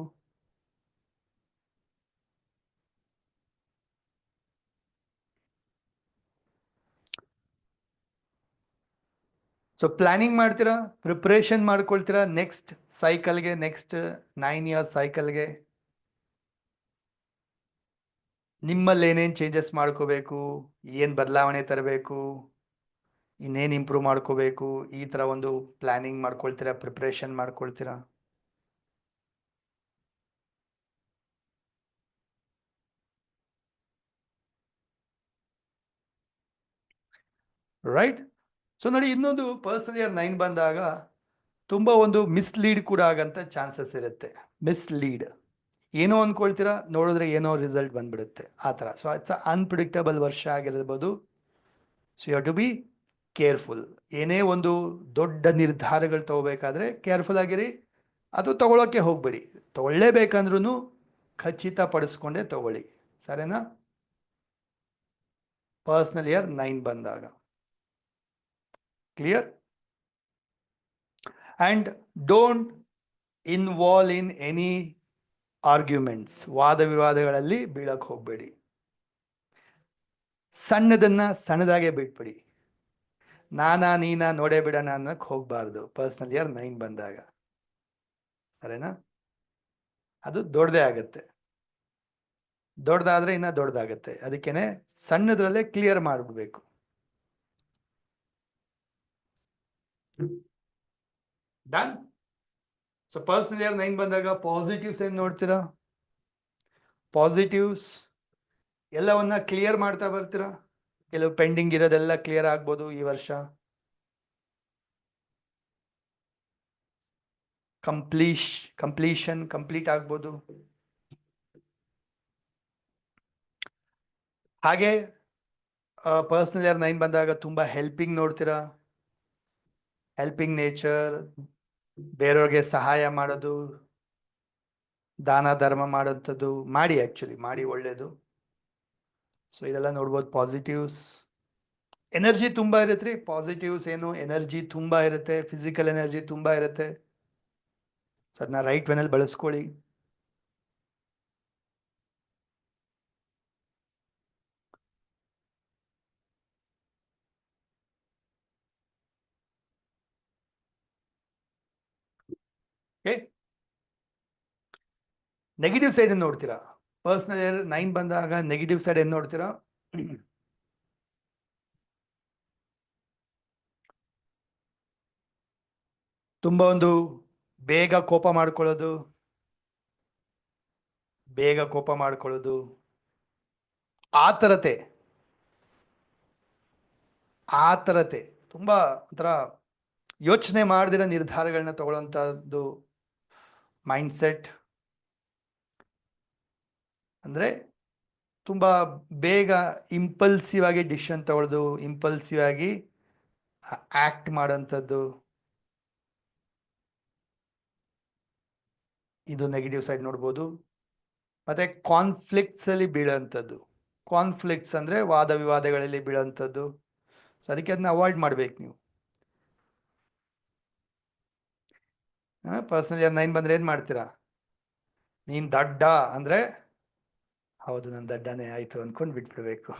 ಸೊ ಪ್ಲ್ಯಾನಿಂಗ್ ಮಾಡ್ತೀರಾ, ಪ್ರಿಪ್ರೇಷನ್ ಮಾಡ್ಕೊಳ್ತೀರಾ ನೆಕ್ಸ್ಟ್ ಸೈಕಲ್ಗೆ, ನೆಕ್ಸ್ಟ್ 9 ಇಯರ್ ಸೈಕಲ್ಗೆ. ನಿಮ್ಮಲ್ಲಿ ಏನೇನು ಚೇಂಜಸ್ ಮಾಡ್ಕೋಬೇಕು, ಏನು ಬದಲಾವಣೆ ತರಬೇಕು, ಇನ್ನೇನು ಇಂಪ್ರೂವ್ ಮಾಡ್ಕೋಬೇಕು, ಈ ಥರ ಒಂದು ಪ್ಲಾನಿಂಗ್ ಮಾಡ್ಕೊಳ್ತೀರಾ, ಪ್ರಿಪ್ರೇಷನ್ ಮಾಡ್ಕೊಳ್ತೀರಾ? ರೈಟ್. ಸೊ ನೋಡಿ, ಇನ್ನೊಂದು ಪರ್ಸನಲ್ ಇಯರ್ 9 ಬಂದಾಗ ತುಂಬ ಒಂದು ಮಿಸ್ಲೀಡ್ ಕೂಡ ಆಗಂತ ಚಾನ್ಸಸ್ ಇರುತ್ತೆ. ಮಿಸ್ಲೀಡ್, ಏನೋ ಅಂದ್ಕೊಳ್ತೀರಾ, ನೋಡಿದ್ರೆ ಏನೋ ರಿಸಲ್ಟ್ ಬಂದ್ಬಿಡುತ್ತೆ, ಆ ಥರ. ಸೊ ಇಟ್ಸ್ ಅನ್ಪ್ರಿಡಿಕ್ಟಬಲ್ ವರ್ಷ ಆಗಿರ್ಬೋದು. So you have to be careful. ಏನೇ ಒಂದು ದೊಡ್ಡ ನಿರ್ಧಾರಗಳು ತಗೋಬೇಕಾದ್ರೆ ಕೇರ್ಫುಲ್ ಆಗಿರಿ. ಅದು ತಗೊಳ್ಳೋಕ್ಕೆ ಹೋಗ್ಬೇಡಿ. ತಗೊಳ್ಳೇಬೇಕಂದ್ರೂ ಖಚಿತಪಡಿಸ್ಕೊಂಡೇ ತಗೊಳ್ಳಿ, ಸರಿನಾ? ಪರ್ಸನಲ್ ಇಯರ್ 9 ಬಂದಾಗ clear. And don't involve in any arguments. ವಾದ ವಿವಾದಗಳಲ್ಲಿ ಬೀಳಕ್ಕೆ ಹೋಗಬೇಡಿ. ಸಣ್ಣದನ್ನು ಸಣ್ಣದಾಗೆ ಬಿಟ್ಬಿಡಿ. ನೀನಾ ನೋಡೇ ಬಿಡೋಣ ಅನ್ನೋಕ್ಕೆ ಹೋಗಬಾರ್ದು ಪರ್ಸನಲ್ ಇಯರ್ 9 ಬಂದಾಗ, ಸರಿನಾ? ಅದು ದೊಡ್ಡದೇ ಆಗುತ್ತೆ. ದೊಡ್ಡದಾದ್ರೆ ಇನ್ನೂ ದೊಡ್ಡದಾಗತ್ತೆ. ಅದಕ್ಕೇನೆ ಸಣ್ಣದ್ರಲ್ಲೇ ಕ್ಲಿಯರ್ ಮಾಡಿಬಿಡ್ಬೇಕು. ಡನ್. ಸೊ ಪರ್ಸನಲ್ ಇಯರ್ 9 ಬಂದಾಗ ಪಾಸಿಟಿವ್ಸ್ ಏನು ನೋಡ್ತೀರಾ? ಪಾಸಿಟಿವ್ಸ್ ಎಲ್ಲವನ್ನ ಕ್ಲಿಯರ್ ಮಾಡ್ತಾ ಬರ್ತೀರಾ. ಕೆಲವು ಪೆಂಡಿಂಗ್ ಇರೋದೆಲ್ಲ ಕ್ಲಿಯರ್ ಆಗ್ಬೋದು ಈ ವರ್ಷ. ಕಂಪ್ಲೀಟ್ ಆಗ್ಬೋದು. ಹಾಗೆ ಪರ್ಸನಲ್ ಇಯರ್ 9 ಬಂದಾಗ ತುಂಬ ಹೆಲ್ಪಿಂಗ್ ನೋಡ್ತೀರಾ. ಹೆಲ್ಪಿಂಗ್ ನೇಚರ್, ಬೇರೆಯವ್ರಿಗೆ ಸಹಾಯ ಮಾಡೋದು, ದಾನ ಧರ್ಮ ಮಾಡೋಂಥದ್ದು ಮಾಡಿ. ಆ್ಯಕ್ಚುಲಿ ಮಾಡಿ, ಒಳ್ಳೆಯದು. ಸೊ ಇದೆಲ್ಲ ನೋಡ್ಬೋದು ಪಾಸಿಟಿವ್ಸ್. ಎನರ್ಜಿ ತುಂಬ ಇರುತ್ತೆ ರೀ. ಪಾಸಿಟಿವ್ಸ್ ಏನು, ಎನರ್ಜಿ ತುಂಬ ಇರುತ್ತೆ, ಫಿಸಿಕಲ್ ಎನರ್ಜಿ ತುಂಬ ಇರುತ್ತೆ. ಸೊ ಅದನ್ನ ರೈಟ್ ವೇನಲ್ಲಿ ಬಳಸ್ಕೊಳ್ಳಿ. ಓಕೆ. ನೆಗೆಟಿವ್ ಸೈಡ್ ಏನು ನೋಡ್ತೀರಾ? ಪರ್ಸನಲ್ ಇಯರ್ 9 ಬಂದಾಗ ನೆಗೆಟಿವ್ ಸೈಡ್ ಏನು ನೋಡ್ತೀರಾ? ತುಂಬ ಒಂದು ಬೇಗ ಕೋಪ ಮಾಡ್ಕೊಳ್ಳೋದು, ಆತರತೆ, ತುಂಬ ಒಂಥರ ಯೋಚನೆ ಮಾಡದಿರೋ ನಿರ್ಧಾರಗಳನ್ನ ತಗೊಳ್ಳೋಂಥದ್ದು ಮೈಂಡ್ಸೆಟ್. ಅಂದರೆ ತುಂಬ ಬೇಗ ಇಂಪಲ್ಸಿವ್ ಆಗಿ ಡಿಸಿಷನ್ ತಗೊಳ್ಳೋದು, ಇಂಪಲ್ಸಿವ್ ಆಗಿ ಆ್ಯಕ್ಟ್ ಮಾಡೋಂಥದ್ದು, ಇದು ನೆಗೆಟಿವ್ ಸೈಡ್ ನೋಡ್ಬೋದು. ಮತ್ತು ಕಾನ್ಫ್ಲಿಕ್ಟ್ಸಲ್ಲಿ ಬೀಳೋಂಥದ್ದು. ಕಾನ್ಫ್ಲಿಕ್ಟ್ಸ್ ಅಂದರೆ ವಾದ ವಿವಾದಗಳಲ್ಲಿ ಬೀಳೋಂಥದ್ದು. ಸೊ ಅದಕ್ಕೆ ಅದನ್ನ ಅವಾಯ್ಡ್ ಮಾಡಬೇಕು ನೀವು. ಪರ್ಸನಲ್ ಇಯರ್ 9 ಬಂದರೆ ಏನು ಮಾಡ್ತೀರಾ? ನೀನು ದಡ್ಡ ಅಂದರೆ ಹೌದು ನಾನು ದಡ್ಡನೇ ಆಯಿತು ಅಂದ್ಕೊಂಡು ಬಿಟ್ಬಿಡ್ಬೇಕು.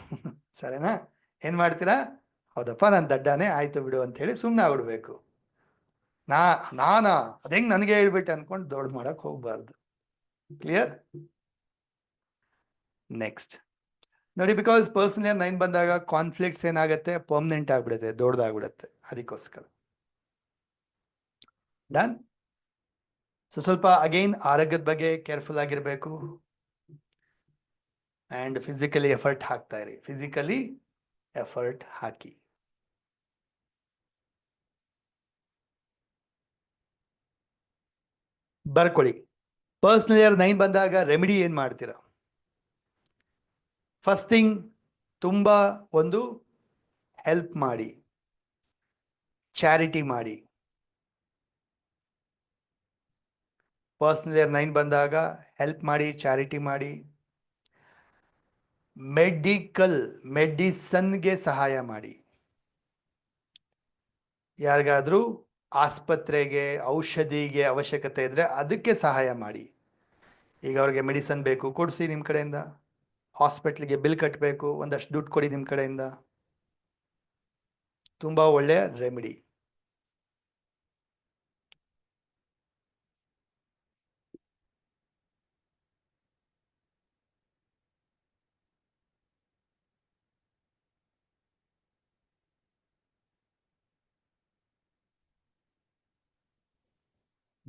ಸರಿನಾ? ಏನು ಮಾಡ್ತೀರಾ? ಹೌದಪ್ಪ ನಾನು ದಡ್ಡನೇ ಆಯಿತು ಬಿಡು ಅಂಥೇಳಿ ಸುಮ್ಮನೆ ಆಗ್ಬಿಡ್ಬೇಕು. ನಾನಾ ಅದು ಹೆಂಗೆ ನನಗೆ ಹೇಳ್ಬಿಟ್ಟೆ ಅಂದ್ಕೊಂಡು ದೊಡ್ಡ ಮಾಡೋಕ್ಕೆ ಹೋಗಬಾರ್ದು. ಕ್ಲಿಯರ್? ನೆಕ್ಸ್ಟ್ ನೋಡಿ, ಬಿಕಾಸ್ ಪರ್ಸನಲ್ ಇಯರ್ 9 ಬಂದಾಗ ಕಾನ್ಫ್ಲಿಕ್ಟ್ಸ್ ಏನಾಗುತ್ತೆ, ಪರ್ಮನೆಂಟ್ ಆಗಿಬಿಡುತ್ತೆ, ದೊಡ್ಡದಾಗ್ಬಿಡುತ್ತೆ. ಅದಕ್ಕೋಸ್ಕರ ಡನ್. ಸೊ ಸ್ವಲ್ಪ ಅಗೈನ್ ಆರೋಗ್ಯದ ಬಗ್ಗೆ ಕೇರ್ಫುಲ್ ಆಗಿರಬೇಕು. ಆ್ಯಂಡ್ ಫಿಸಿಕಲಿ ಎಫರ್ಟ್ ಹಾಕ್ತಾ ಇರಿ. ಫಿಸಿಕಲಿ ಎಫರ್ಟ್ ಹಾಕಿ. ಬರ್ಕೊಳ್ಳಿ. ಪರ್ಸನಲ್ ಇಯರ್ 9 ಬಂದಾಗ ರೆಮಿಡಿ ಏನು ಮಾಡ್ತೀರಾ? ಫಸ್ಟ್ ಥಿಂಗ್, ತುಂಬ ಒಂದು ಹೆಲ್ಪ್ ಮಾಡಿ, ಚಾರಿಟಿ ಮಾಡಿ. ಪರ್ಸನಲ್ ಇಯರ್ 9 ಬಂದಾಗ ಹೆಲ್ಪ್ ಮಾಡಿ, ಚಾರಿಟಿ ಮಾಡಿ. ಮೆಡಿಸನ್ಗೆ ಸಹಾಯ ಮಾಡಿ. ಯಾರಿಗಾದರೂ ಆಸ್ಪತ್ರೆಗೆ ಔಷಧಿಗೆ ಅವಶ್ಯಕತೆ ಇದ್ದರೆ ಅದಕ್ಕೆ ಸಹಾಯ ಮಾಡಿ. ಈಗ ಅವ್ರಿಗೆ ಮೆಡಿಸನ್ ಬೇಕು, ಕೊಡಿಸಿ ನಿಮ್ಮ ಕಡೆಯಿಂದ. ಹಾಸ್ಪಿಟ್ಲಿಗೆ ಬಿಲ್ ಕಟ್ಟಬೇಕು, ಒಂದಷ್ಟು ದುಡ್ಡು ಕೊಡಿ ನಿಮ್ಮ ಕಡೆಯಿಂದ. ತುಂಬ ಒಳ್ಳೆಯ remedy.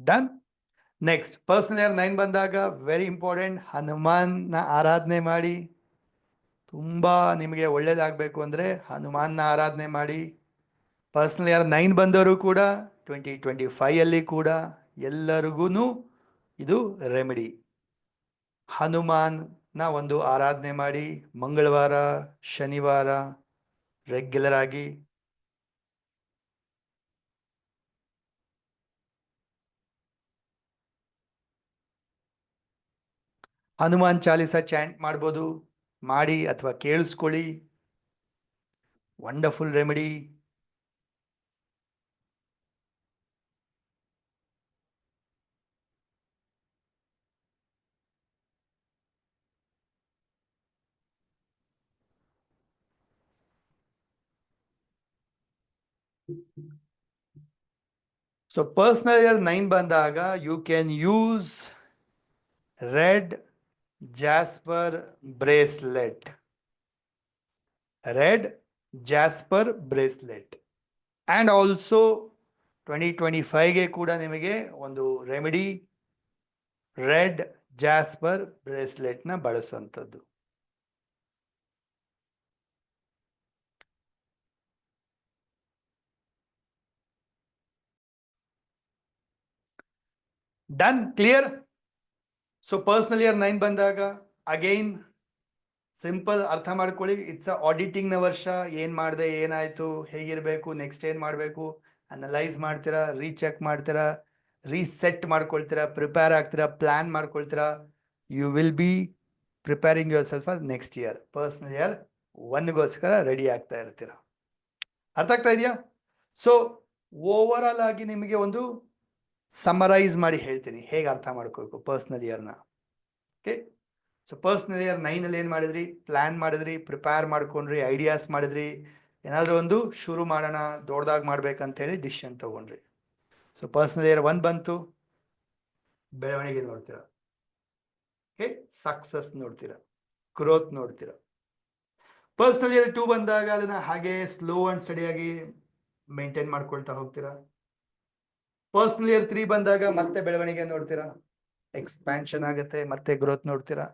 Done. Next personal year 9 ಬಂದಾಗ ವೆರಿ ಇಂಪಾರ್ಟೆಂಟ್, ಹನುಮಾನ್ನ ಆರಾಧನೆ ಮಾಡಿ. ತುಂಬ ನಿಮಗೆ ಒಳ್ಳೇದಾಗಬೇಕು ಅಂದರೆ ಹನುಮಾನ್ನ ಆರಾಧನೆ ಮಾಡಿ. ಪರ್ಸನಲ್ ಇಯರ್ 9 ಬಂದವರು ಕೂಡ 2025 ಕೂಡ ಎಲ್ಲರಿಗೂ ಇದು ರೆಮಿಡಿ. ಹನುಮಾನ್ನ ಒಂದು ಆರಾಧನೆ ಮಾಡಿ ಮಂಗಳವಾರ ಶನಿವಾರ ರೆಗ್ಯುಲರ್ ಆಗಿ. ಹನುಮಾನ್ ಚಾಲಿಸ ಚಾಂಟ್ ಮಾಡ್ಬೋದು, ಮಾಡಿ ಅಥವಾ ಕೇಳಿಸ್ಕೊಳ್ಳಿ. Wonderful remedy. So personal year 9 ಬಂದಾಗ you can use red jasper bracelet. Red jasper bracelet and also 2025ಗೆ ಕೂಡ ನಿಮಗೆ ಒಂದು ರೆಮಿಡಿ ರೆಡ್ ಜಾಸ್ಪರ್ ಬ್ರೇಸ್ಲೆಟ್ನ ಬಳಸುವಂಥದ್ದು. Done, clear. So personal year 9 ಬಂದಾಗ ಅಗೈನ್ ಸಿಂಪಲ್ ಅರ್ಥ ಮಾಡ್ಕೊಳ್ಳಿ, ಇಟ್ಸ್ ಆಡಿಟಿಂಗ್ನ ವರ್ಷ. ಏನು ಮಾಡಿದೆ, ಏನಾಯಿತು, ಹೇಗಿರಬೇಕು, ನೆಕ್ಸ್ಟ್ ಏನು ಮಾಡಬೇಕು ಅನಲೈಸ್ ಮಾಡ್ತೀರಾ, ರೀಚೆಕ್ ಮಾಡ್ತೀರಾ, ರೀಸೆಟ್ ಮಾಡ್ಕೊಳ್ತೀರಾ, ಪ್ರಿಪೇರ್ ಆಗ್ತೀರಾ, ಪ್ಲ್ಯಾನ್ ಮಾಡ್ಕೊಳ್ತೀರಾ. You will be preparing yourself for next year. Personal year 1ಗೋಸ್ಕರ ರೆಡಿ ಆಗ್ತಾ ಇರ್ತೀರ. ಅರ್ಥ ಆಗ್ತಾ ಇದೆಯಾ? ಸೊ ಓವರ್ ಆಲ್ ಆಗಿ ನಿಮಗೆ ಒಂದು ಸಮರೈಸ್ ಮಾಡಿ ಹೇಳ್ತೀನಿ ಹೇಗೆ ಅರ್ಥ ಮಾಡ್ಕೋಬೇಕು ಪರ್ಸನಲ್ ಇಯರ್ನ. ಓಕೆ, ಸೊ ಪರ್ಸನಲ್ ಇಯರ್ 9 ಏನು ಮಾಡಿದ್ರಿ, ಪ್ಲ್ಯಾನ್ ಮಾಡಿದ್ರಿ, ಪ್ರಿಪೇರ್ ಮಾಡ್ಕೊಂಡ್ರಿ, ಐಡಿಯಾಸ್ ಮಾಡಿದ್ರಿ, ಏನಾದರೂ ಒಂದು ಶುರು ಮಾಡೋಣ, ದೊಡ್ಡದಾಗಿ ಮಾಡ್ಬೇಕಂತೇಳಿ ಡಿಸಿಷನ್ ತೊಗೊಂಡ್ರಿ. ಸೊ ಪರ್ಸನಲ್ ಇಯರ್ 1 ಬಂತು, ಬೆಳವಣಿಗೆ ನೋಡ್ತೀರ. ಓಕೆ, ಸಕ್ಸಸ್ ನೋಡ್ತೀರ, ಗ್ರೋತ್ ನೋಡ್ತೀರ. ಪರ್ಸನಲ್ ಇಯರ್ 2 ಬಂದಾಗ ಅದನ್ನು ಹಾಗೆ ಸ್ಲೋ ಆ್ಯಂಡ್ ಸ್ಟಡಿಯಾಗಿ ಮೇಂಟೈನ್ ಮಾಡ್ಕೊಳ್ತಾ ಹೋಗ್ತೀರಾ. ಪರ್ಸನಲ್ ಇಯರ್ 3 ಬಂದಾಗ ಮತ್ತೆ ಬೆಳವಣಿಗೆ ನೋಡ್ತೀರಾ, ಎಕ್ಸ್ಪ್ಯಾನ್ಷನ್ ಆಗುತ್ತೆ, ಮತ್ತೆ ಗ್ರೋತ್ ನೋಡ್ತೀರಾ.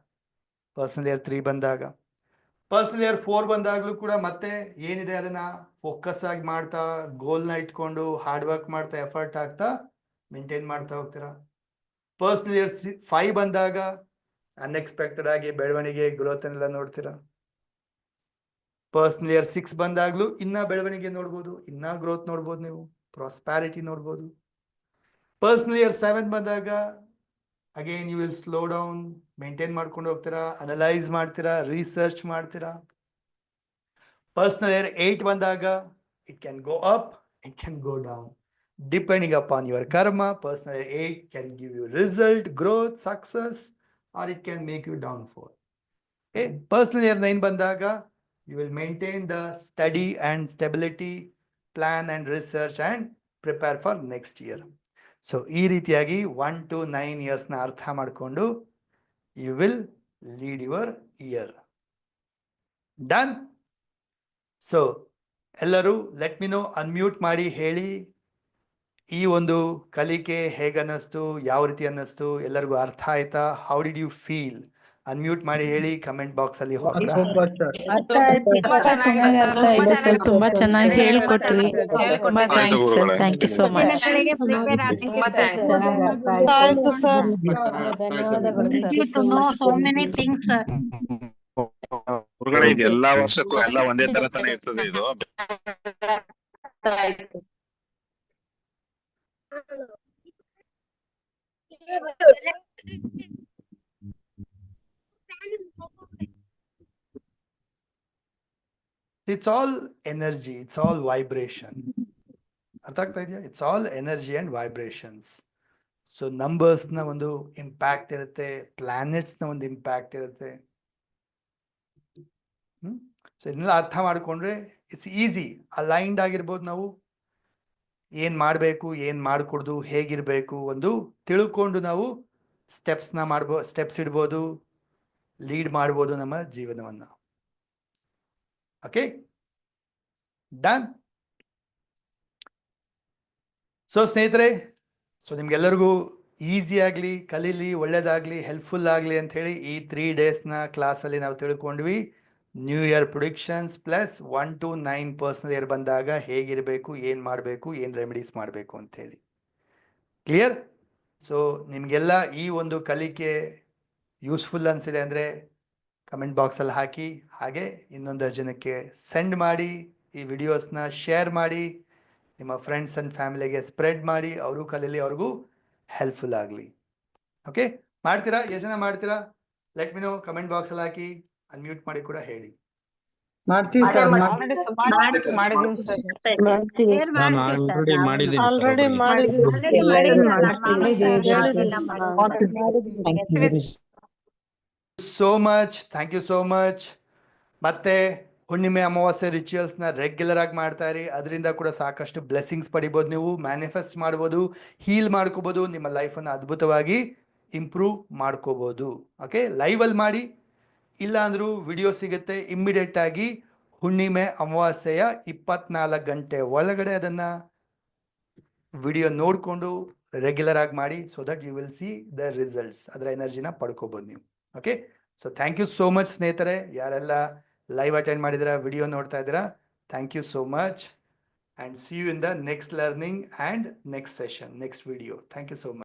ಪರ್ಸನಲ್ ಇಯರ್ 3 ಬಂದಾಗ ಪರ್ಸನಲ್ ಇಯರ್ 4 ಬಂದಾಗಲೂ ಕೂಡ ಮತ್ತೆ ಏನಿದೆ ಅದನ್ನು ಫೋಕಸ್ ಆಗಿ ಮಾಡ್ತಾ, ಗೋಲ್ನ ಇಟ್ಕೊಂಡು ಹಾರ್ಡ್ ವರ್ಕ್ ಮಾಡ್ತಾ, ಎಫರ್ಟ್ ಆಗ್ತಾ ಮೇಂಟೈನ್ ಮಾಡ್ತಾ ಹೋಗ್ತೀರಾ. ಪರ್ಸನಲ್ ಇಯರ್ 5 ಬಂದಾಗ ಅನ್ಎಕ್ಸ್ಪೆಕ್ಟೆಡ್ ಆಗಿ ಬೆಳವಣಿಗೆ ಗ್ರೋತನ್ನೆಲ್ಲ ನೋಡ್ತೀರಾ. ಪರ್ಸನಲ್ ಇಯರ್ 6 ಬಂದಾಗಲೂ ಇನ್ನೂ ಬೆಳವಣಿಗೆ ನೋಡ್ಬೋದು, ಇನ್ನೂ ಗ್ರೋತ್ ನೋಡ್ಬೋದು, ನೀವು ಪ್ರಾಸ್ಪ್ಯಾರಿಟಿ ನೋಡ್ಬೋದು. ಪರ್ಸನಲ್ ಇಯರ್ 7 ಬಂದಾಗ again you will slow down, maintain ಮಾಡ್ಕೊಂಡು ಹೋಗ್ತೀರಾ, ಅನಲೈಸ್ ಮಾಡ್ತೀರಾ, ರಿಸರ್ಚ್ ಮಾಡ್ತೀರಾ. ಪರ್ಸನಲ್ ಇಯರ್ 8 ಬಂದಾಗ it can go up, it can go down depending upon your karma. Personal year 8 can give you result, growth, success, or it can make you downfall. Okay, personal year 9 ಬಂದಾಗ you will maintain the study and stability, plan and research and prepare for next year. So ಈ ರೀತಿಯಾಗಿ 1 to 9 ಇಯರ್ಸ್ನ ಅರ್ಥ ಮಾಡಿಕೊಂಡು you will lead your year. Done. So ಎಲ್ಲರೂ let me no, unmute ಮಾಡಿ ಹೇಳಿ ಈ ಒಂದು ಕಲಿಕೆ ಹೇಗೆ ಅನ್ನಿಸ್ತು, ಯಾವ ರೀತಿ ಅನ್ನಿಸ್ತು, ಎಲ್ಲರಿಗೂ ಅರ್ಥ ಆಯ್ತಾ, how did you feel? Unmute ಮಾಡಿ ಹೇಳಿ ಕಮೆಂಟ್ ಬಾಕ್ಸಲ್ಲಿ. Super sir. ಅರ್ಥ ಆಯ್ತು ಸರ್. ತುಂಬಾ ಚೆನ್ನಾಗಿ ಹೇಳ್ಕೊಟ್ರಿ. ತುಂಬಾ thanks sir. Thank you so much. ತುಂಬಾ ಥ್ಯಾಂಕ್ಸ್. ಚೆನ್ನಾಗಿ ಅರ್ಥ ಆಯ್ತು. ಧನ್ಯವಾದಗಳು To know so many things sir. ಹೊರಗಡೆ ಇದು ಎಲ್ಲಾ ವರ್ಷಕ್ಕೂ ಎಲ್ಲ ಒಂದೇ ತರ ತಾನೇ ಇರ್ತದೆ ಇದು. It's all energy, it's all vibration. ಅರ್ಥ ಆಗ್ತಾ ಇದೆಯಾ? It's all energy and vibrations. So ನಂಬರ್ಸ್ನ ಒಂದು ಇಂಪ್ಯಾಕ್ಟ್ ಇರುತ್ತೆ, ಪ್ಲಾನೆಟ್ಸ್ನ ಒಂದು ಇಂಪ್ಯಾಕ್ಟ್ ಇರುತ್ತೆ. ಸೊ ಇದನ್ನೆಲ್ಲ ಅರ್ಥ ಮಾಡಿಕೊಂಡ್ರೆ ಇಟ್ಸ್ ಈಸಿ. ಅಲೈನ್ಡ್ ಆಗಿರ್ಬೋದು, ನಾವು ಏನು ಮಾಡಬೇಕು, ಏನು ಮಾಡಿಕೊಡ್ದು, ಹೇಗಿರಬೇಕು ಒಂದು ತಿಳ್ಕೊಂಡು ನಾವು ಸ್ಟೆಪ್ಸ್ ಇಡ್ಬೋದು, ಲೀಡ್ ಮಾಡ್ಬೋದು ನಮ್ಮ ಜೀವನವನ್ನು. Okay, done. ಸೊ ಸ್ನೇಹಿತರೆ, ಸೊ ನಿಮ್ಗೆಲ್ಲರಿಗೂ ಈಸಿ ಆಗಲಿ, ಕಲೀಲಿ, ಒಳ್ಳೇದಾಗಲಿ, ಹೆಲ್ಪ್ಫುಲ್ ಆಗಲಿ ಅಂಥೇಳಿ ಈ 3 ಡೇಸ್ನ ಕ್ಲಾಸಲ್ಲಿ ನಾವು ತಿಳ್ಕೊಂಡ್ವಿ. New year predictions plus 1 to 9 personal year ಬಂದಾಗ ಹೇಗಿರಬೇಕು, ಏನು ಮಾಡಬೇಕು, ಏನು ರೆಮಿಡೀಸ್ ಮಾಡಬೇಕು ಅಂಥೇಳಿ. ಕ್ಲಿಯರ್? ಸೊ ನಿಮಗೆಲ್ಲ ಈ ಒಂದು ಕಲಿಕೆ ಯೂಸ್ಫುಲ್ ಅನಿಸಿದೆ ಅಂದರೆ ಕಮೆಂಟ್ ಬಾಕ್ಸಲ್ಲಿ ಹಾಕಿ, ಹಾಗೆ ಇನ್ನೊಂದಷ್ಟು ಜನಕ್ಕೆ ಸೆಂಡ್ ಮಾಡಿ, ಈ ವಿಡಿಯೋಸ್ನ ಶೇರ್ ಮಾಡಿ, ನಿಮ್ಮ ಫ್ರೆಂಡ್ಸ್ ಆ್ಯಂಡ್ ಫ್ಯಾಮಿಲಿಗೆ ಸ್ಪ್ರೆಡ್ ಮಾಡಿ, ಅವರು ಕಲೀಲಿ, ಅವ್ರಿಗೂ ಹೆಲ್ಪ್ಫುಲ್ ಆಗಲಿ. ಓಕೆ, ಮಾಡ್ತೀರಾ? ಎಷ್ಟು ಜನ ಮಾಡ್ತೀರಾ? ಲೆಟ್ ಮಿ ನೋ, ಕಮೆಂಟ್ ಬಾಕ್ಸಲ್ಲಿ ಹಾಕಿ, ಅನ್ಮ್ಯೂಟ್ ಮಾಡಿ ಕೂಡ ಹೇಳಿ. ಮಾಡ್ತೀವಿ ಸರ್ ಆಲ್ರೆಡಿ ಮಾಡಿದೀನಿ ಸರ್. ನಾನು ಆಲ್ರೆಡಿ ಮಾಡಿದ್ದೀನಿ already so much, thank you so much. ಮತ್ತೆ ಹುಣ್ಣಿಮೆ ಅಮಾವಾಸ್ಯೆ ರಿಚುವಲ್ಸ್ನ ರೆಗ್ಯುಲರ್ ಆಗಿ ಮಾಡ್ತಾ ಇರಿ. ಅದರಿಂದ ಕೂಡ ಸಾಕಷ್ಟು ಬ್ಲೆಸ್ಸಿಂಗ್ಸ್ ಪಡಿಬೋದು, ನೀವು ಮ್ಯಾನಿಫೆಸ್ಟ್ ಮಾಡ್ಬೋದು, ಹೀಲ್ ಮಾಡ್ಕೋಬೋದು, ನಿಮ್ಮ ಲೈಫನ್ನು ಅದ್ಭುತವಾಗಿ ಇಂಪ್ರೂವ್ ಮಾಡ್ಕೋಬೋದು. ಓಕೆ, ಲೈವಲ್ಲಿ ಮಾಡಿ, ಇಲ್ಲ ಅಂದರೂ ವಿಡಿಯೋ ಸಿಗುತ್ತೆ ಇಮ್ಮಿಡಿಯೇಟ್ ಆಗಿ. ಹುಣ್ಣಿಮೆ ಅಮಾವಾಸ್ಯೆಯ 24 ಗಂಟೆ ಒಳಗಡೆ ಅದನ್ನು ವಿಡಿಯೋ ನೋಡಿಕೊಂಡು ರೆಗ್ಯುಲರ್ ಆಗಿ ಮಾಡಿ, so that you will see the results, ಅದರ ಎನರ್ಜಿನ ಪಡ್ಕೋಬೋದು ನೀವು. Okay, so thank you so much ಸ್ನೇಹಿತರೆ. ಯಾರೆಲ್ಲ ಲೈವ್ ಅಟೆಂಡ್ ಮಾಡಿದ್ದೀರಾ, ವಿಡಿಯೋ ನೋಡ್ತಾ ಇದ್ದೀರಾ, thank you so much. And see you in the next learning and next session, next video. Thank you so much.